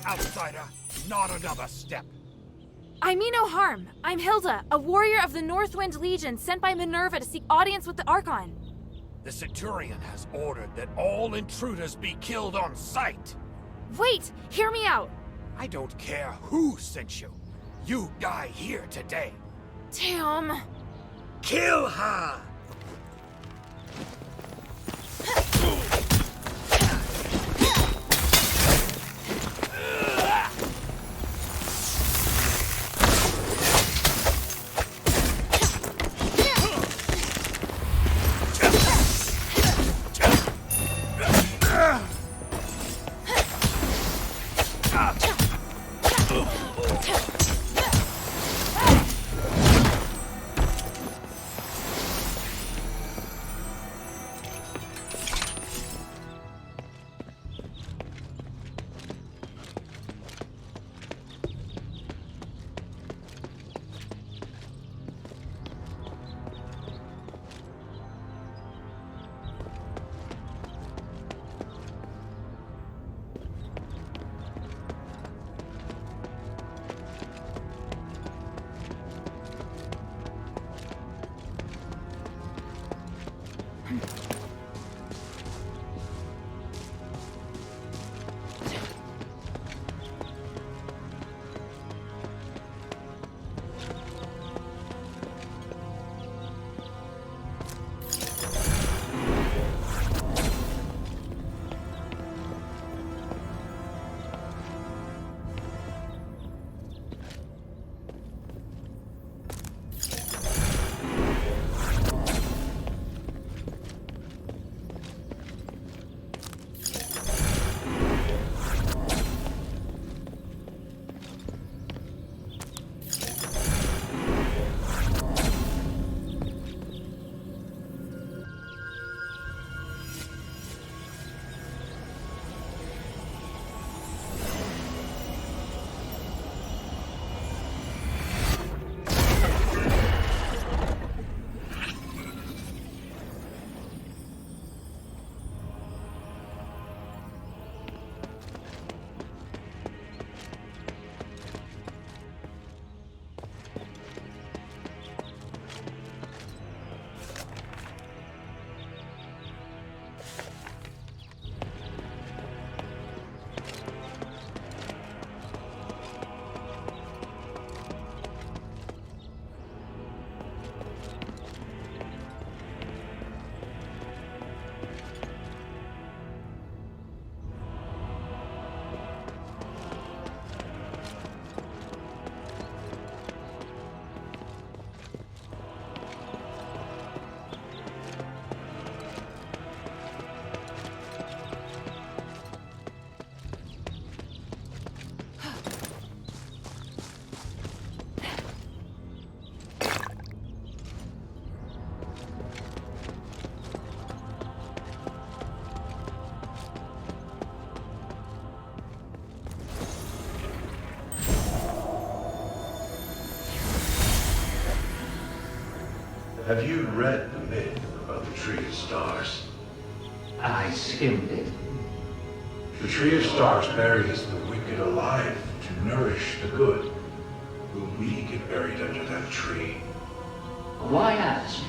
Outsider, not another step. I mean no harm. I'm Hildha, a warrior of the Northwind Legion sent by Minerva to seek audience with the Archon. The Centurion has ordered that all intruders be killed on sight. Wait! Hear me out! I don't care who sent you. You die here today. Damn. Kill her! Have you read the myth about the Tree of Stars? I skimmed it. The Tree of Stars buries the wicked alive to nourish the good. Will we get buried under that tree? Why ask?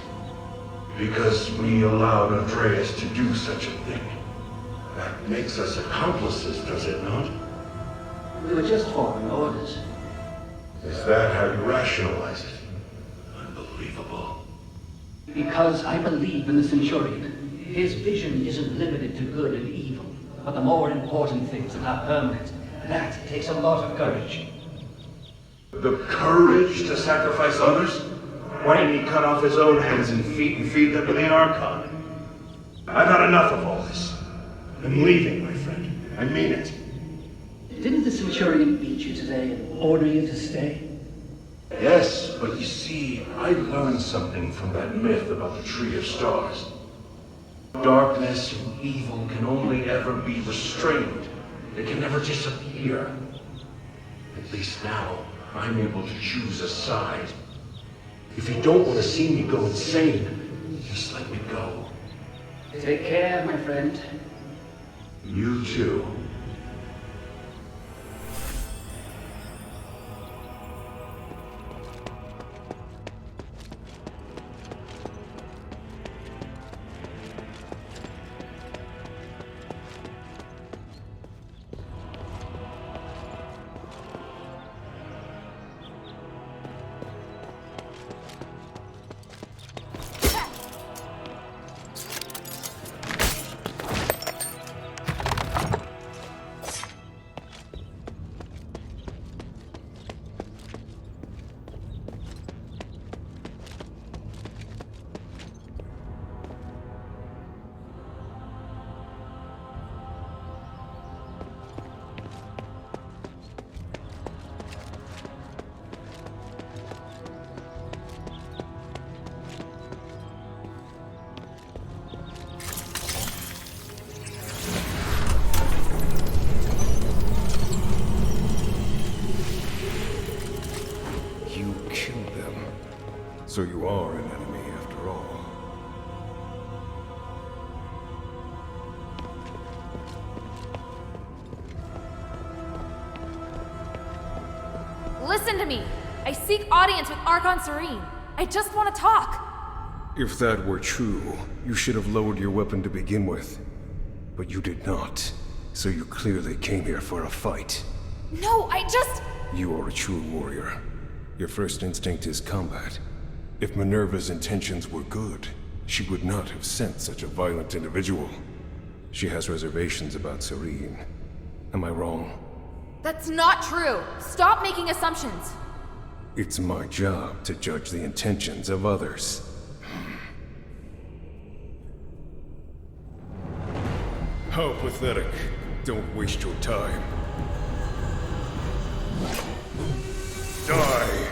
Because we allowed Andreas to do such a thing. That makes us accomplices, does it not? We were just following orders. Is that how you rationalize it? Unbelievable. Because I believe in the Centurion. His vision isn't limited to good and evil, but the more important things that are permanent. That takes a lot of courage. The courage to sacrifice others? Why didn't he cut off his own hands and feet and feed them to the Archon? I've had enough of all this. I'm leaving, my friend. I mean it. Didn't the Centurion beat you today and order you to stay? Yes, but you see, I learned something from that myth about the Tree of Stars. Darkness and evil can only ever be restrained. They can never disappear. At least now, I'm able to choose a side. If you don't want to see me go insane, just let me go. Take care, my friend. You too. So you are an enemy after all. Listen to me! I seek audience with Archon Serene. I just want to talk. If that were true, you should have lowered your weapon to begin with. But you did not. So you clearly came here for a fight. No, I just... You are a true warrior. Your first instinct is combat. If Minerva's intentions were good, she would not have sent such a violent individual. She has reservations about Serene. Am I wrong? That's not true. Stop making assumptions. It's my job to judge the intentions of others. How pathetic. Don't waste your time. Die!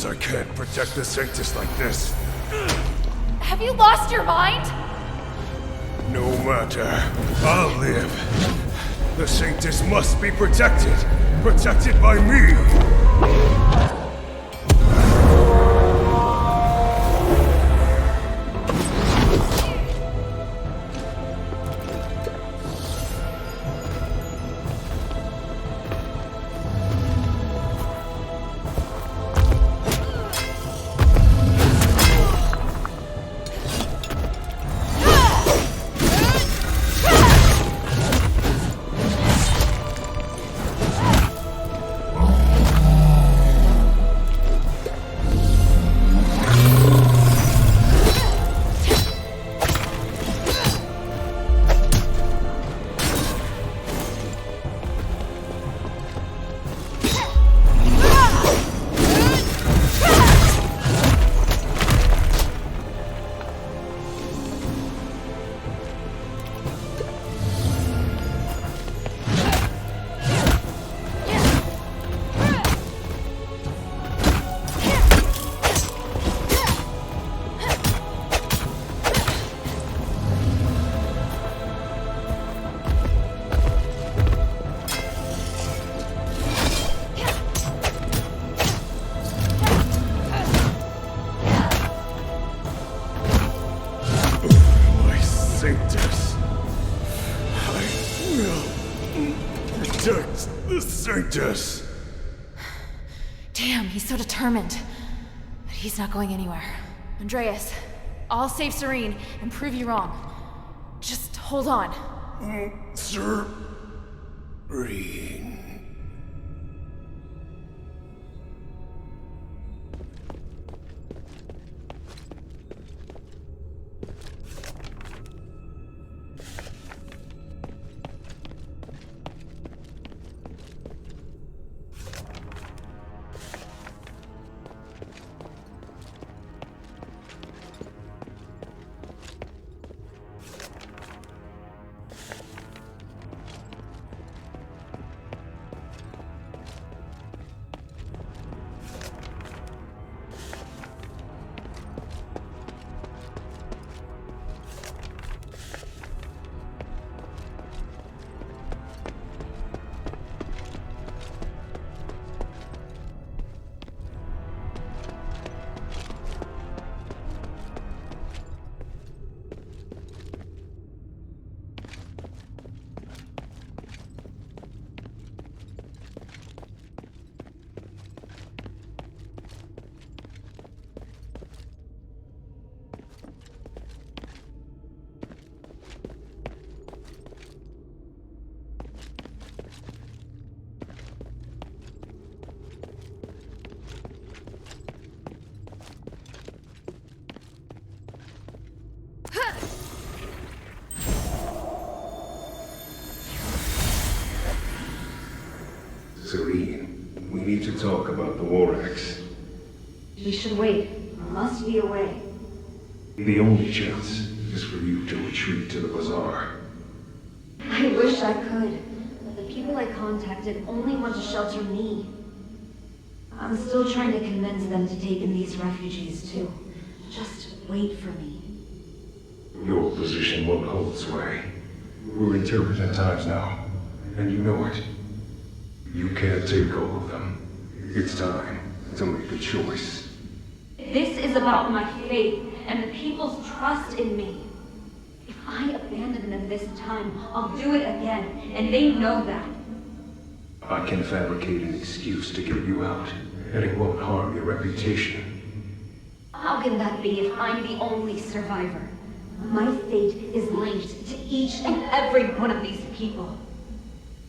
I can't protect the Sanctus like this. Have you lost your mind? No matter. I'll live. The Sanctus must be protected. Protected by me. Jess. Damn, he's so determined. But he's not going anywhere. Andreas, I'll save Serene and prove you wrong. Just hold on. Serene. Serene, we need to talk about the Warax. We should wait. There must be a way. The only chance is for you to retreat to the bazaar. I wish I could, but the people I contacted only want to shelter me. I'm still trying to convince them to take in these refugees too. Just wait for me. Your position won't hold sway. We're in turbulent times now, and you know it. You can't take all of them. It's time to make a choice. This is about my faith and the people's trust in me. If I abandon them this time, I'll do it again, and they know that. I can fabricate an excuse to get you out, and it won't harm your reputation. How can that be if I'm the only survivor? My fate is linked to each and every one of these people.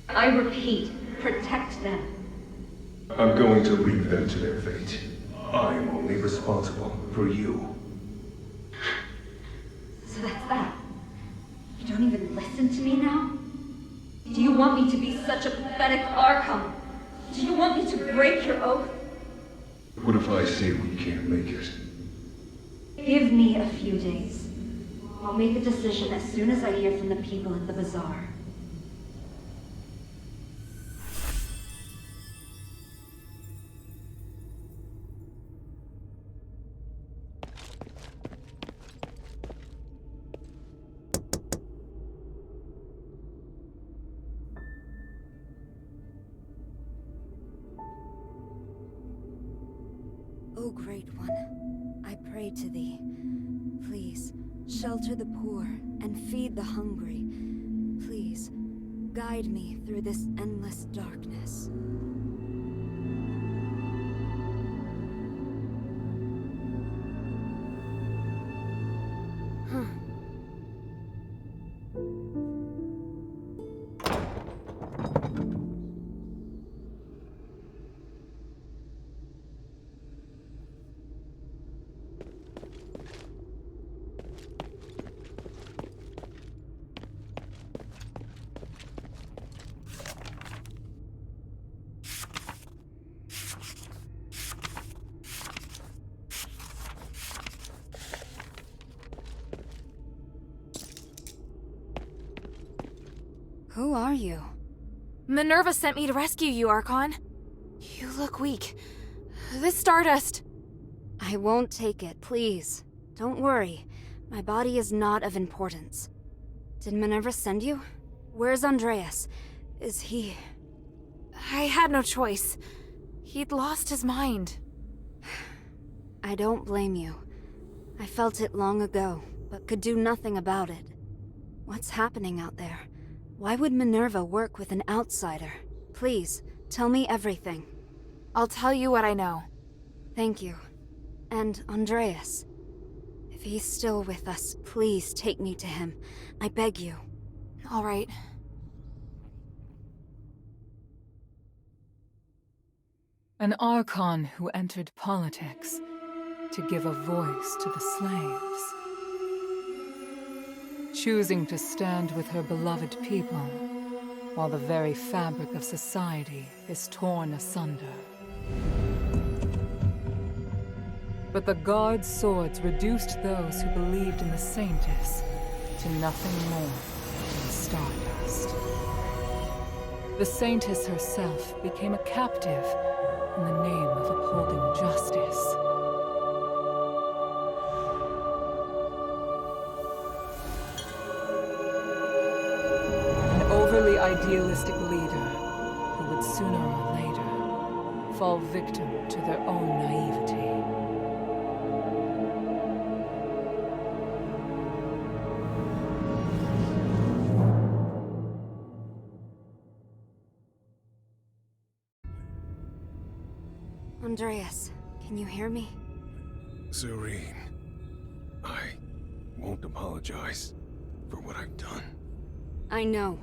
I repeat, protect them. I'm going to leave them to their fate. I'm only responsible for you. So that's that. You don't even listen to me now? Do you want me to be such a pathetic Archon? Do you want me to break your oath? What if I say we can't make it? Give me a few days. I'll make a decision as soon as I hear from the people at the bazaar. O Great One, I pray to thee. Please, shelter the poor and feed the hungry. Please, guide me through this endless darkness. Who are you? Minerva sent me to rescue you, Archon. You look weak. This stardust... I won't take it, please. Don't worry. My body is not of importance. Did Minerva send you? Where's Andreas? Is he... I had no choice. He'd lost his mind. I don't blame you. I felt it long ago, but could do nothing about it. What's happening out there? Why would Minerva work with an outsider? Please, Tell me everything. I'll tell you what I know. Thank you. And Andreas. If he's still with us, please take me to him. I beg you. All right. An Archon who entered politics to give a voice to the slaves. Choosing to stand with her beloved people while the very fabric of society is torn asunder. But the Guard's swords reduced those who believed in the Saintess to nothing more than stardust. The Saintess herself became a captive in the name of upholding justice. An overly idealistic leader who would sooner or later fall victim to their own naivety. Andreas, can you hear me? Serene, I won't apologize for what I've done. I know.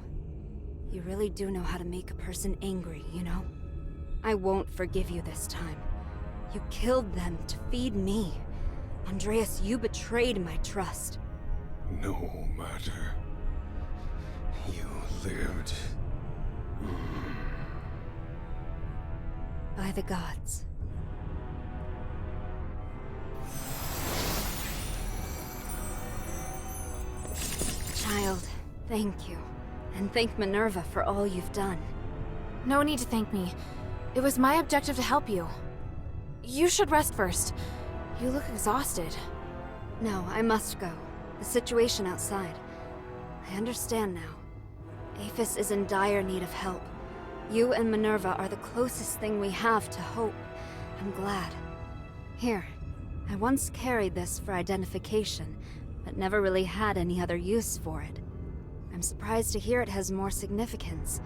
You really do know how to make a person angry, you know? I won't forgive you this time. You killed them to feed me. Andreas, you betrayed my trust. No matter. You lived. By the gods. Child, thank you. And thank Minerva for all you've done. No need to thank me. It was my objective to help you. You should rest first. You look exhausted. No, I must go. The situation outside. I understand now. Afes is in dire need of help. You and Minerva are the closest thing we have to hope. I'm glad. Here, I once carried this for identification, but never really had any other use for it. I'm surprised to hear it has more significance.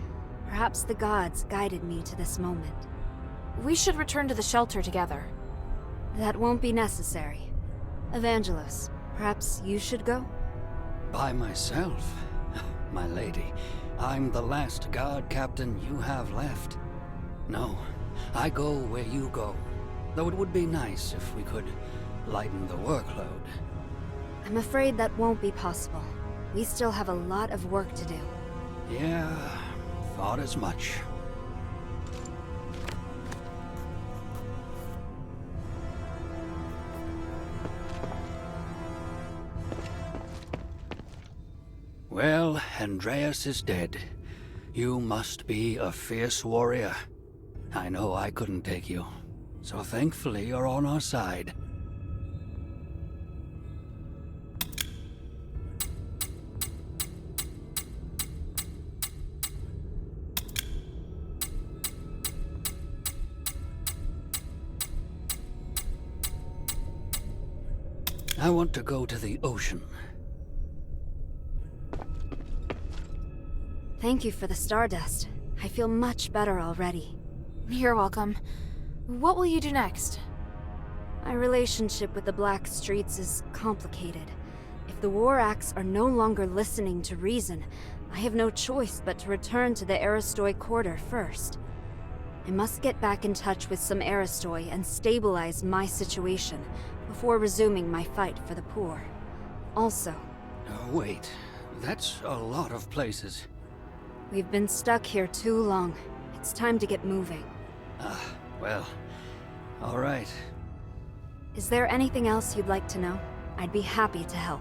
Perhaps the gods guided me to this moment. We should return to the shelter together. That won't be necessary. Evangelos, perhaps you should go? By myself? My lady, I'm the last guard captain you have left. No, I go where you go. Though it would be nice if we could lighten the workload. I'm afraid that won't be possible. We still have a lot of work to do. Yeah, thought as much. Well, Andreas is dead. You must be a fierce warrior. I know I couldn't take you, so thankfully you're on our side. I want to go to the ocean. Thank you for the stardust. I feel much better already. You're welcome. What will you do next? My relationship with the Black Streets is complicated. If the War Acts are no longer listening to reason, I have no choice but to return to the Aristoi Quarter first. I must get back in touch with some Aristoi and stabilize my situation before resuming my fight for the poor. Also... Wait, that's a lot of places. We've been stuck here too long. It's time to get moving. Well, all right. Is there anything else you'd like to know? I'd be happy to help.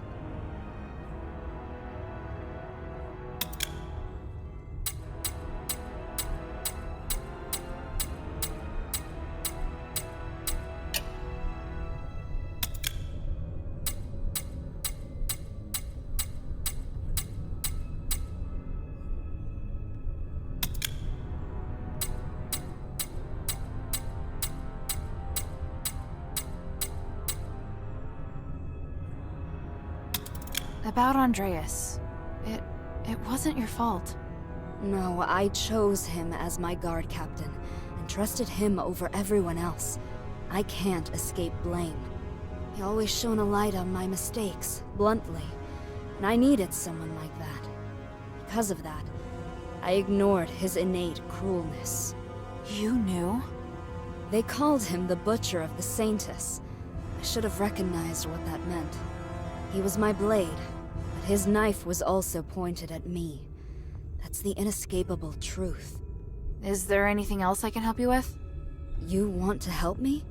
About Andreas. It wasn't your fault. No, I chose him as my guard captain, and trusted him over everyone else. I can't escape blame. He always shone a light on my mistakes, bluntly, and I needed someone like that. Because of that, I ignored his innate cruelness. You knew? They called him the Butcher of the Saintess. I should have recognized what that meant. He was my blade, but his knife was also pointed at me. That's the inescapable truth. Is there anything else I can help you with? You want to help me?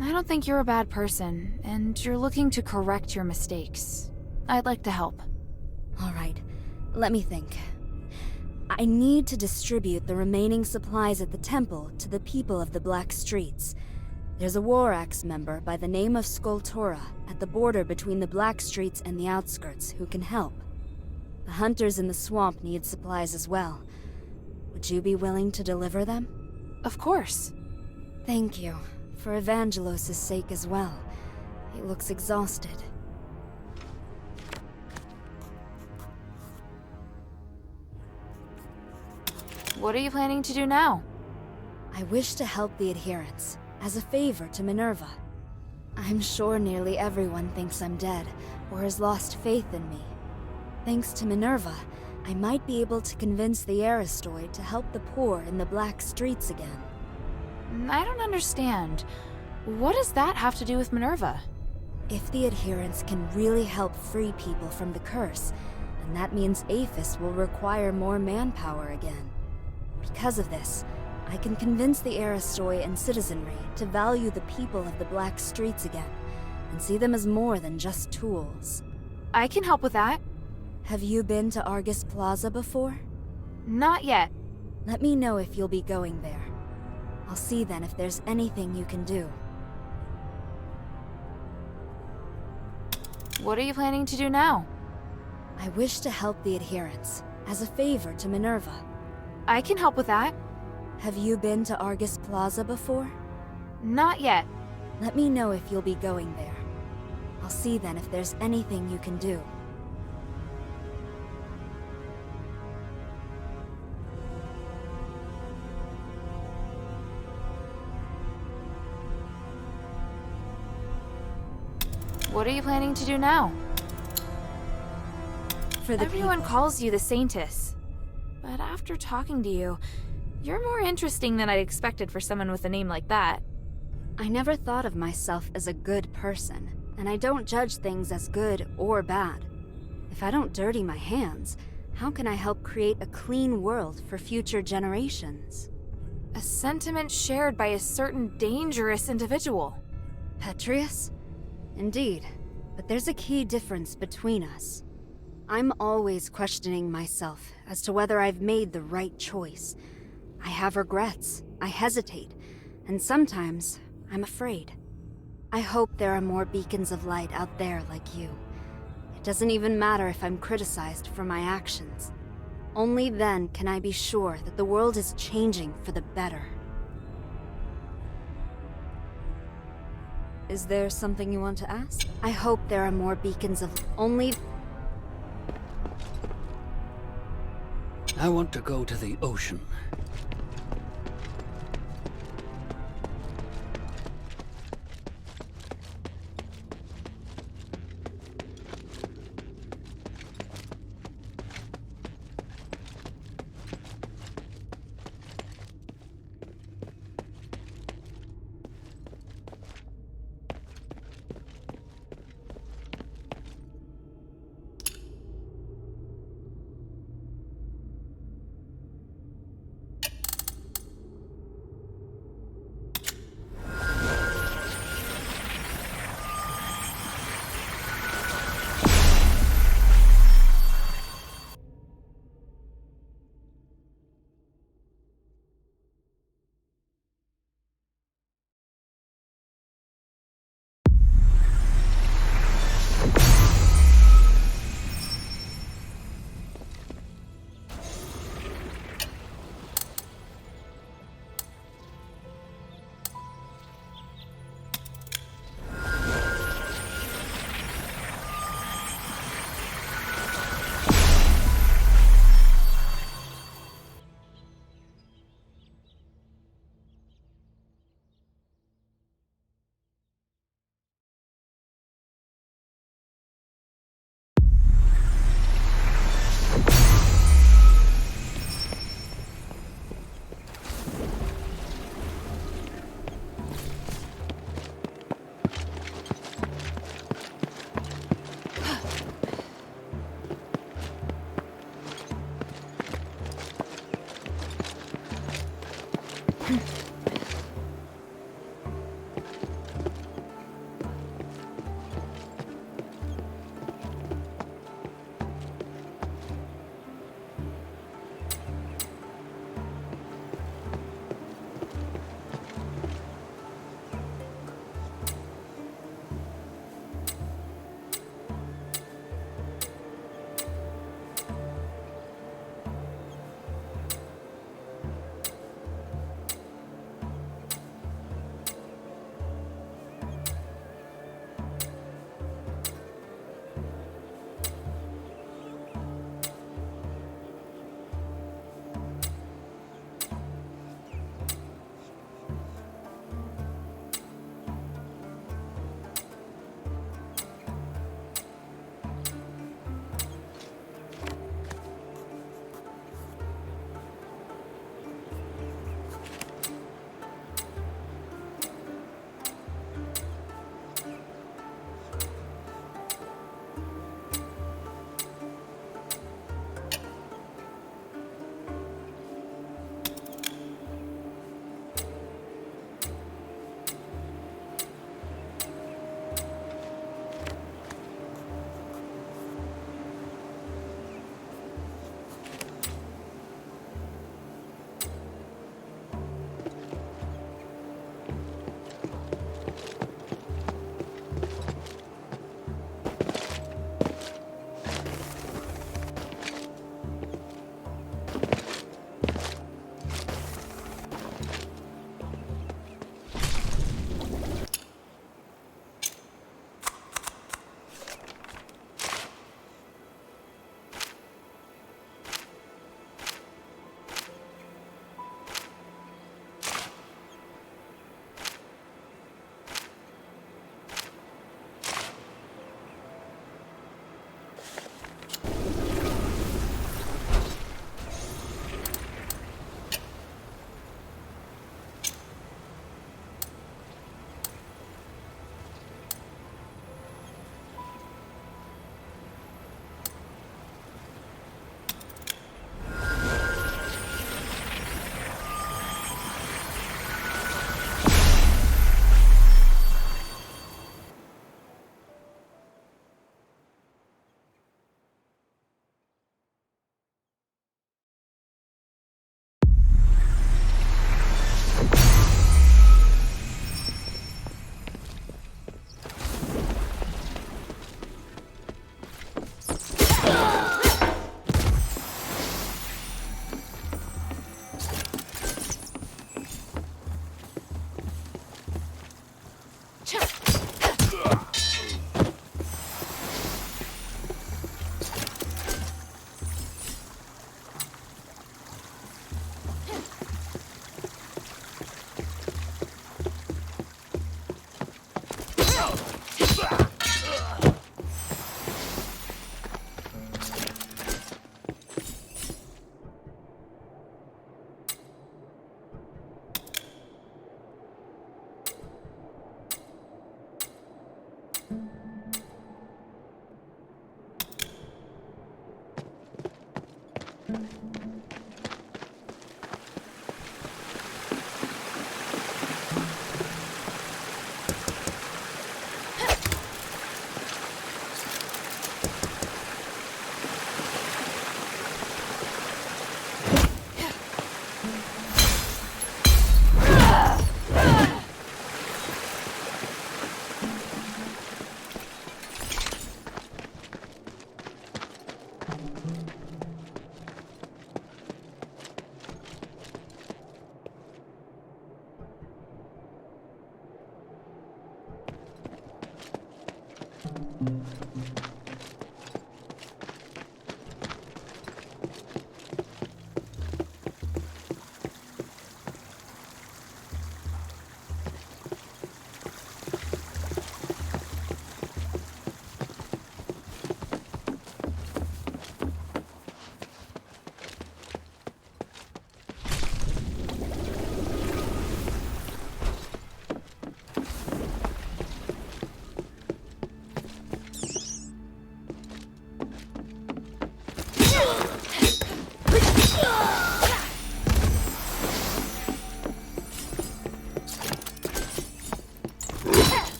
I don't think you're a bad person, and you're looking to correct your mistakes. I'd like to help. All right, let me think. I need to distribute the remaining supplies at the temple to the people of the Black Streets. There's a War Axe member by the name of Skultora at the border between the Black Streets and the outskirts who can help. The hunters in the swamp need supplies as well. Would you be willing to deliver them? Of course. Thank you. For Evangelos' sake as well. He looks exhausted. What are you planning to do now? I wish to help the adherents, as a favor to Minerva. I'm sure nearly everyone thinks I'm dead, or has lost faith in me. Thanks to Minerva, I might be able to convince the Aristoid to help the poor in the Black Streets again. I don't understand. What does that have to do with Minerva? If the adherents can really help free people from the curse, then that means Afes will require more manpower again. Because of this, I can convince the Aristoi and citizenry to value the people of the Black Streets again, and see them as more than just tools. I can help with that. Have you been to Argus Plaza before? Not yet. Let me know if you'll be going there. I'll see then if there's anything you can do. What are you planning to do now? I wish to help the adherents, as a favor to Minerva. I can help with that. Have you been to Argus Plaza before? Not yet. Let me know if you'll be going there. I'll see then if there's anything you can do. What are you planning to do now? For the Everyone people. calls you the Saintess. But after talking to you, you're more interesting than I'd expected for someone with a name like that. I never thought of myself as a good person, and I don't judge things as good or bad. If I don't dirty my hands, how can I help create a clean world for future generations? A sentiment shared by a certain dangerous individual. Petrius? Indeed, but there's a key difference between us. I'm always questioning myself as to whether I've made the right choice. I have regrets, I hesitate, and sometimes I'm afraid. I hope there are more beacons of light out there like you. It doesn't even matter if I'm criticized for my actions. Only then can I be sure that the world is changing for the better. Is there something you want to ask? I hope there are more beacons of... only... I want to go to the ocean.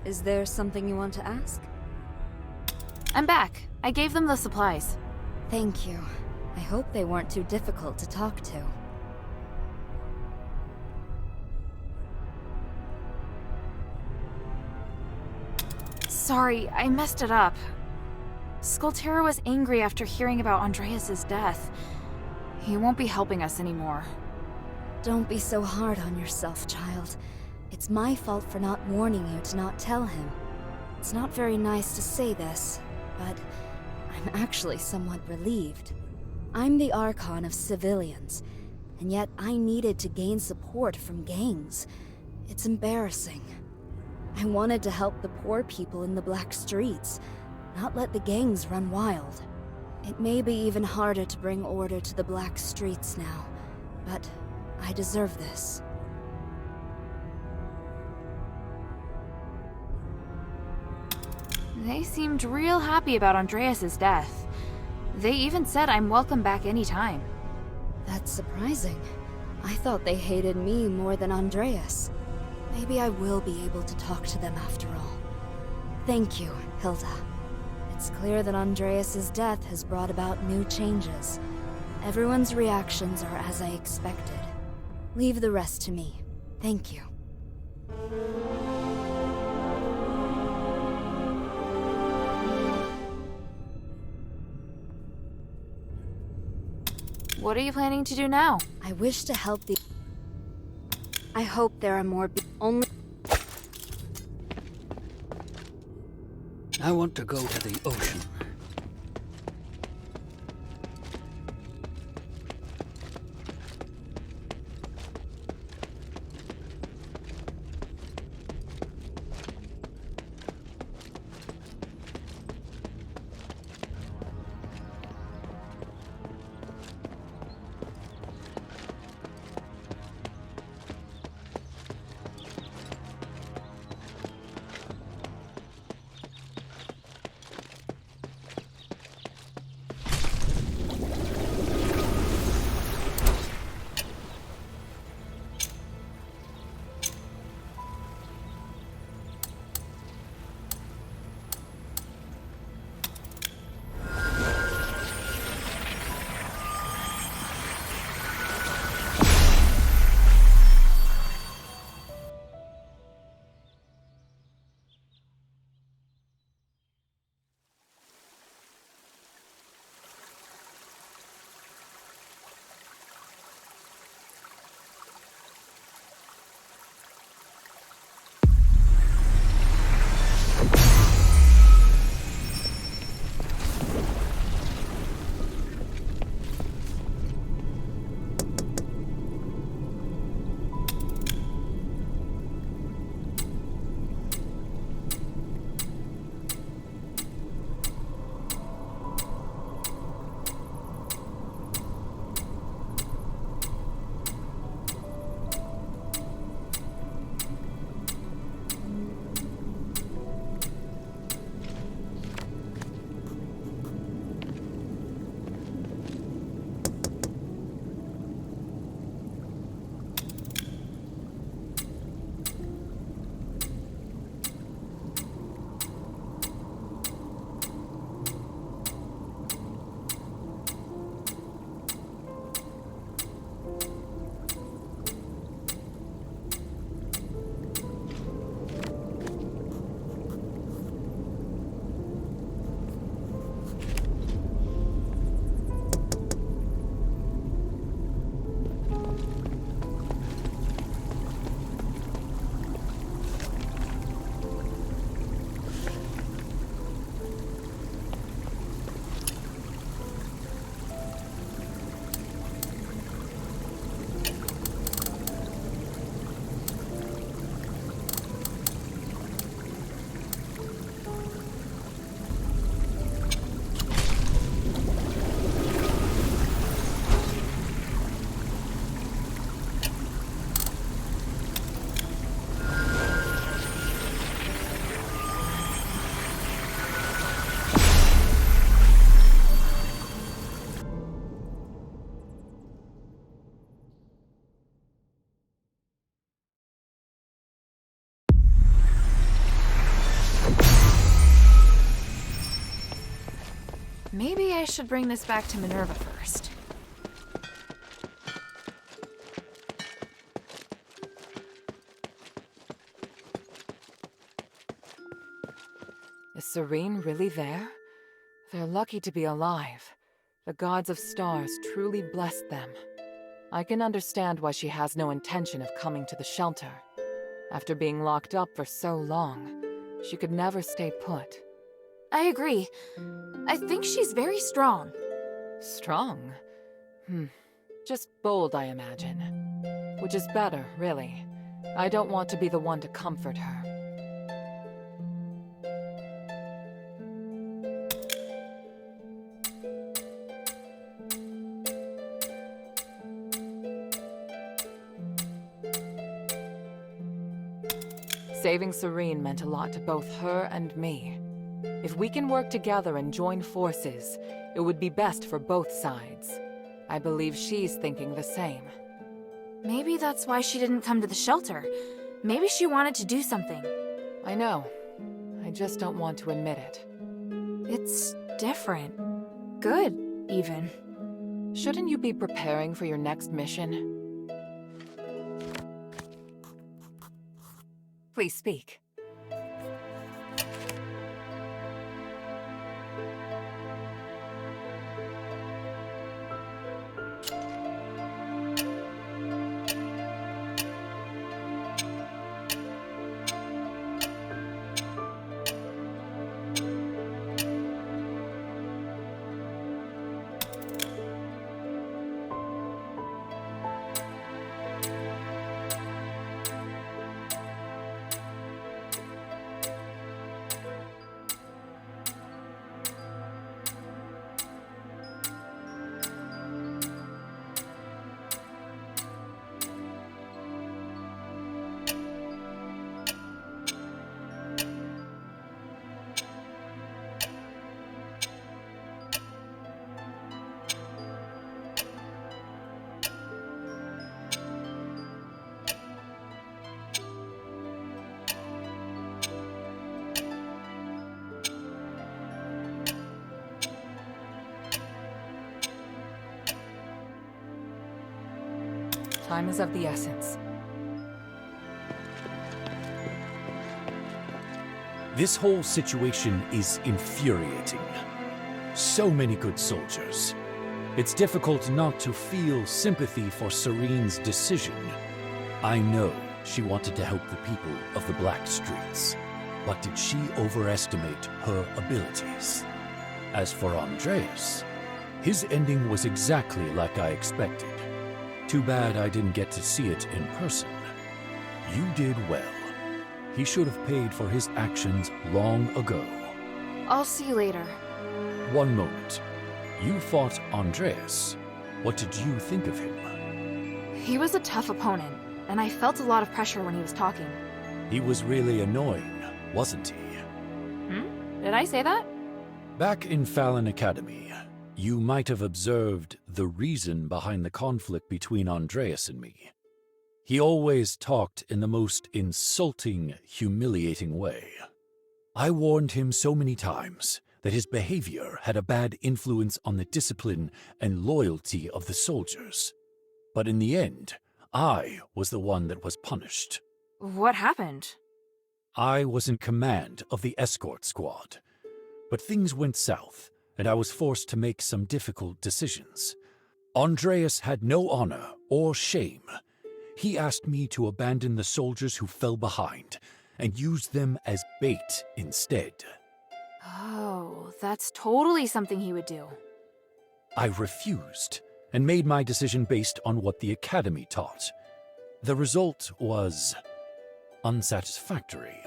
Is there something you want to ask? I'm back. I gave them the supplies. Thank you. I hope they weren't too difficult to talk to. Sorry, I messed it up. Skultera was angry after hearing about Andreas's death. He won't be helping us anymore. Don't be so hard on yourself, child. It's my fault for not warning you to not tell him. It's not very nice to say this, but I'm actually somewhat relieved. I'm the Archon of civilians, and yet I needed to gain support from gangs. It's embarrassing. I wanted to help the poor people in the Black Streets, not let the gangs run wild. It may be even harder to bring order to the Black Streets now, but I deserve this. They seemed real happy about Andreas's death. They even said I'm welcome back anytime. That's surprising. I thought they hated me more than Andreas. Maybe I will be able to talk to them after all. Thank you, Hildha. It's clear that Andreas's death has brought about new changes. Everyone's reactions are as I expected. Leave the rest to me. Thank you. What are you planning to do now? I wish to help the... I hope there are more only... I want to go to the ocean. Maybe I should bring this back to Minerva first. Is Serene really there? They're lucky to be alive. The gods of stars truly blessed them. I can understand why she has no intention of coming to the shelter. After being locked up for so long, she could never stay put. I agree. I think she's very strong. Strong? Just bold, I imagine. Which is better, really. I don't want to be the one to comfort her. Saving Serene meant a lot to both her and me. If we can work together and join forces, it would be best for both sides. I believe she's thinking the same. Maybe that's why she didn't come to the shelter. Maybe she wanted to do something. I know. I just don't want to admit it. It's different. Good, even. Shouldn't you be preparing for your next mission? Please speak. Time is of the essence. This whole situation is infuriating. So many good soldiers. It's difficult not to feel sympathy for Serene's decision. I know she wanted to help the people of the Black Streets, but did she overestimate her abilities? As for Andreas, his ending was exactly like I expected. Too bad I didn't get to see it in person. You did well. He should have paid for his actions long ago. I'll see you later. One moment. You fought Andreas. What did you think of him? He was a tough opponent, and I felt a lot of pressure when he was talking. He was really annoying, wasn't he? Did I say that? Back in Fallon Academy, you might have observed the reason behind the conflict between Andreas and me. He always talked in the most insulting, humiliating way. I warned him so many times that his behavior had a bad influence on the discipline and loyalty of the soldiers. But in the end, I was the one that was punished. What happened? I was in command of the escort squad, but things went south, and I was forced to make some difficult decisions. Andreas had no honor or shame. He asked me to abandon the soldiers who fell behind and use them as bait instead. Oh, that's totally something he would do. I refused and made my decision based on what the Academy taught. The result was unsatisfactory.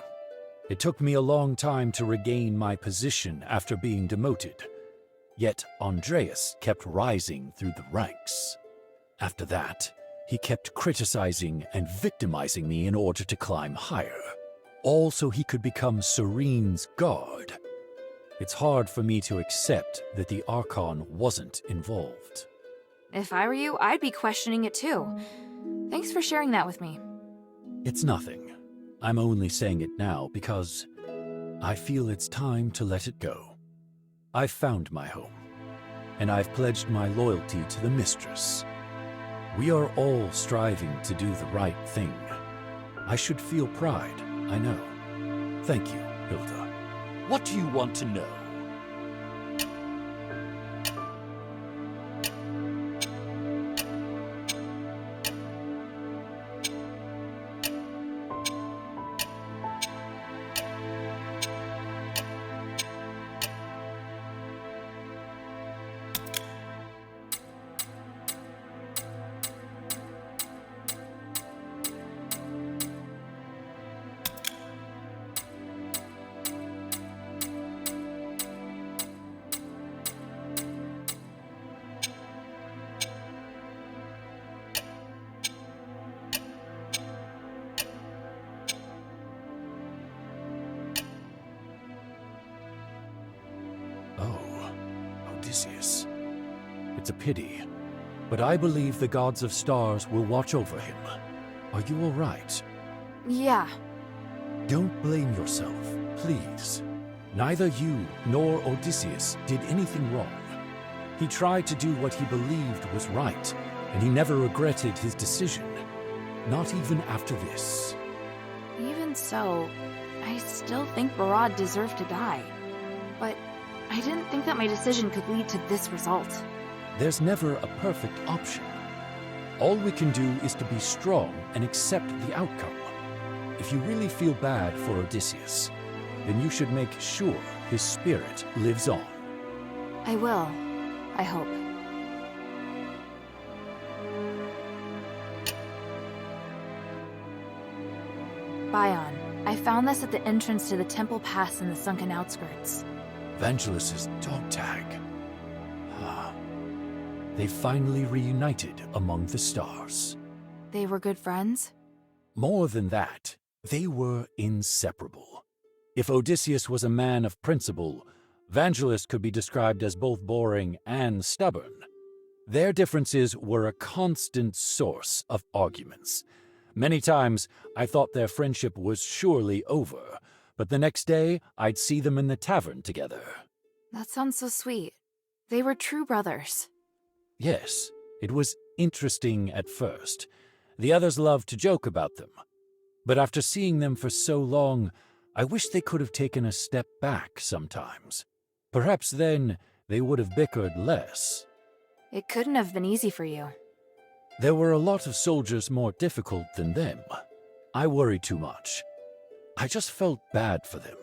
It took me a long time to regain my position after being demoted. Yet Andreas kept rising through the ranks. After that, he kept criticizing and victimizing me in order to climb higher, all so he could become Serene's guard. It's hard for me to accept that the Archon wasn't involved. If I were you, I'd be questioning it too. Thanks for sharing that with me. It's nothing. I'm only saying it now because I feel it's time to let it go. I've found my home, and I've pledged my loyalty to the mistress. We are all striving to do the right thing. I should feel pride, I know. Thank you, Hilda. What do you want to know? Odysseus. It's a pity, but I believe the gods of stars will watch over him. Are you all right? Yeah. Don't blame yourself, please. Neither you nor Odysseus did anything wrong. He tried to do what he believed was right, and he never regretted his decision. Not even after this. Even so, I still think Barad deserved to die. But I didn't think that my decision could lead to this result. There's never a perfect option. All we can do is to be strong and accept the outcome. If you really feel bad for Odysseus, then you should make sure his spirit lives on. I will. I hope. Bion, I found this at the entrance to the temple pass in the sunken outskirts. Evangelus's dog tag. They finally reunited among the stars. They were good friends? More than that, they were inseparable. If Odysseus was a man of principle, Evangelus could be described as both boring and stubborn. Their differences were a constant source of arguments. Many times, I thought their friendship was surely over, but the next day, I'd see them in the tavern together. That sounds so sweet. They were true brothers. Yes, it was interesting at first. The others loved to joke about them. But after seeing them for so long, I wish they could have taken a step back sometimes. Perhaps then they would have bickered less. It couldn't have been easy for you. There were a lot of soldiers more difficult than them. I worried too much. I just felt bad for them.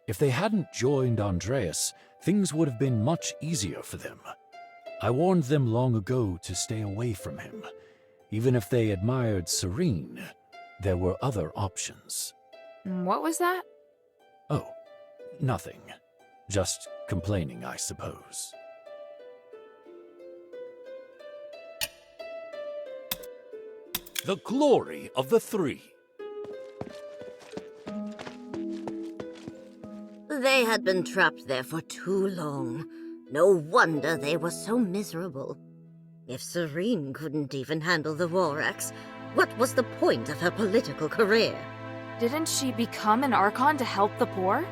If they hadn't joined Andreas, things would have been much easier for them. I warned them long ago to stay away from him. Even if they admired Serene, there were other options. What was that? Oh, nothing. Just complaining, I suppose. The glory of the three. They had been trapped there for too long. No wonder they were so miserable. If Serene couldn't even handle the war axe, what was the point of her political career? Didn't she become an Archon to help the poor?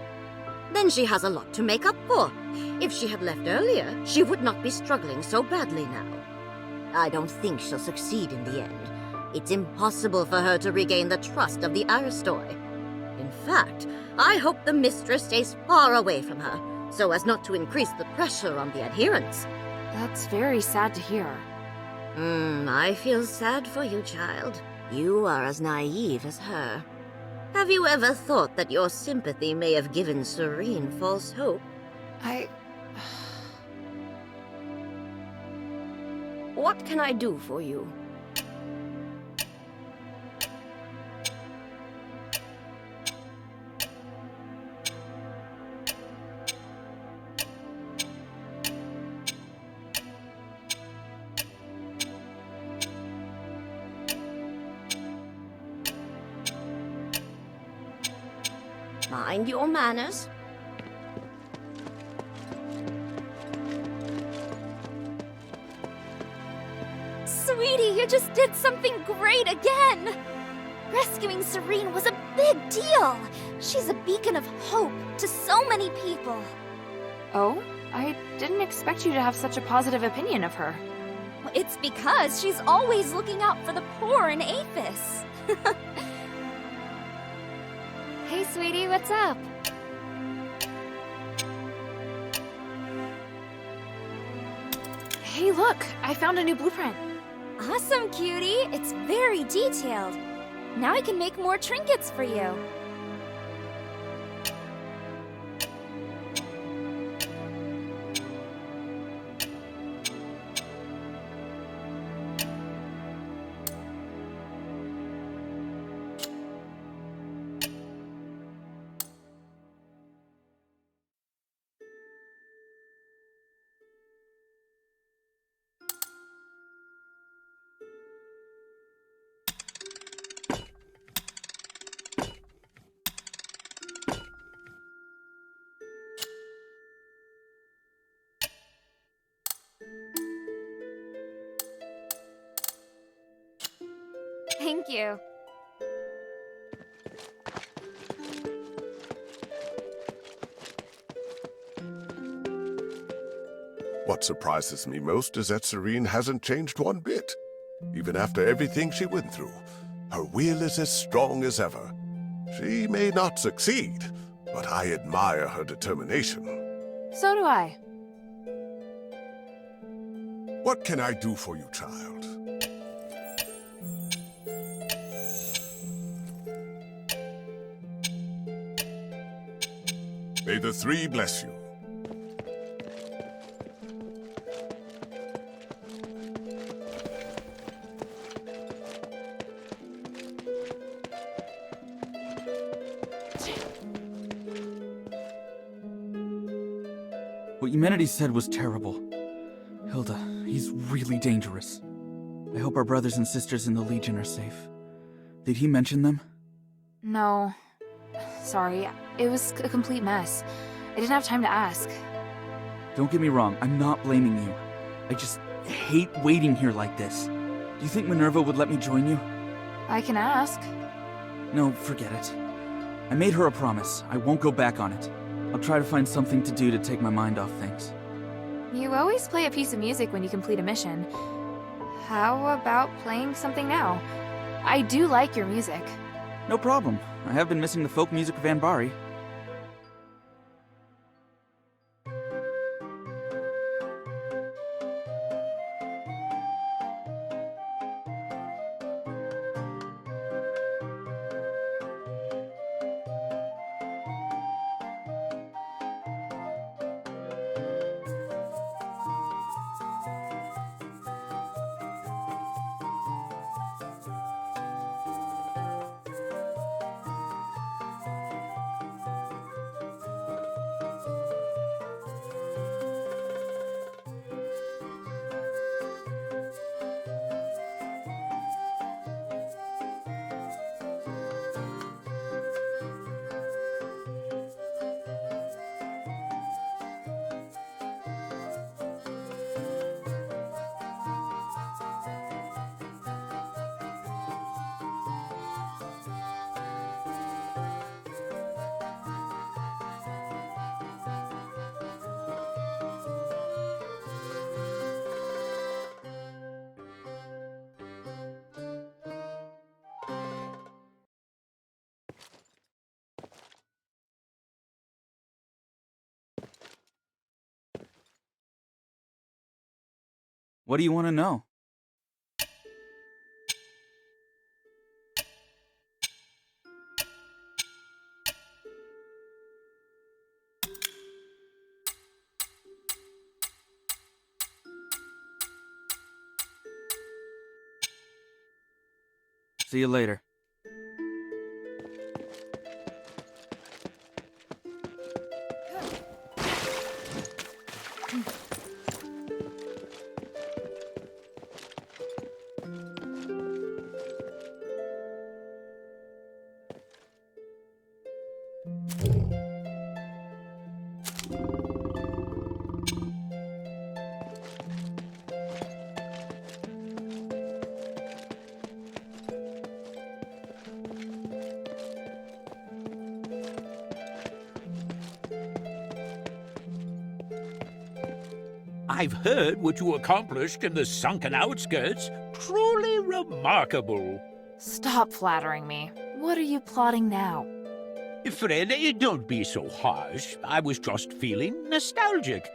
Then she has a lot to make up for. If she had left earlier, she would not be struggling so badly now. I don't think she'll succeed in the end. It's impossible for her to regain the trust of the Aristoi. In fact, I hope the mistress stays far away from her, so as not to increase the pressure on the adherents. That's very sad to hear. I feel sad for you, child. You are as naive as her. Have you ever thought that your sympathy may have given Serene false hope? What can I do for you? Mind your manners. Sweetie, you just did something great again! Rescuing Serene was a big deal! She's a beacon of hope to so many people. Oh? I didn't expect you to have such a positive opinion of her. It's because she's always looking out for the poor in Afes. Hey, sweetie, what's up? Hey, look! I found a new blueprint. Awesome, cutie! It's very detailed. Now I can make more trinkets for you. Thank you. What surprises me most is that Serene hasn't changed one bit. Even after everything she went through, her will is as strong as ever. She may not succeed, but I admire her determination. So do I. What can I do for you, child? May the three bless you. What Eumenides said was terrible. Hilda, he's really dangerous. I hope our brothers and sisters in the Legion are safe. Did he mention them? No. Sorry, it was a complete mess. I didn't have time to ask. Don't get me wrong, I'm not blaming you. I just hate waiting here like this. Do you think Minerva would let me join you? I can ask. No, forget it. I made her a promise. I won't go back on it. I'll try to find something to do to take my mind off things. You always play a piece of music when you complete a mission. How about playing something now? I do like your music. No problem. I have been missing the folk music of Anbari. What do you want to know? See you later. I've heard what you accomplished in the sunken outskirts. Truly remarkable. Stop flattering me. What are you plotting now? Friend, don't be so harsh. I was just feeling nostalgic.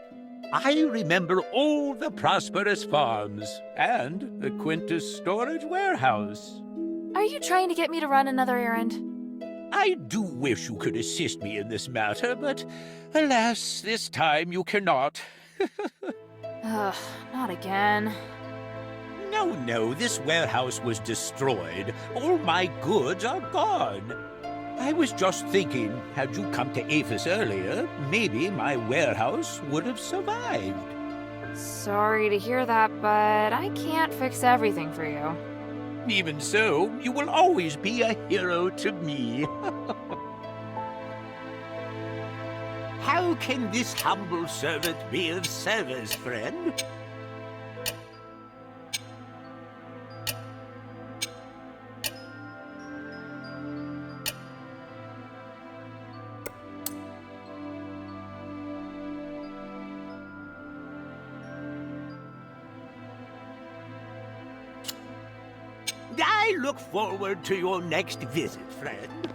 I remember all the prosperous farms and the Quintus storage warehouse. Are you trying to get me to run another errand? I do wish you could assist me in this matter, but alas, this time you cannot. Ugh, not again. No, this warehouse was destroyed. All my goods are gone. I was just thinking, had you come to Afes earlier, maybe my warehouse would have survived. Sorry to hear that, but I can't fix everything for you. Even so, you will always be a hero to me. How can this humble servant be of service, friend? I look forward to your next visit, friend.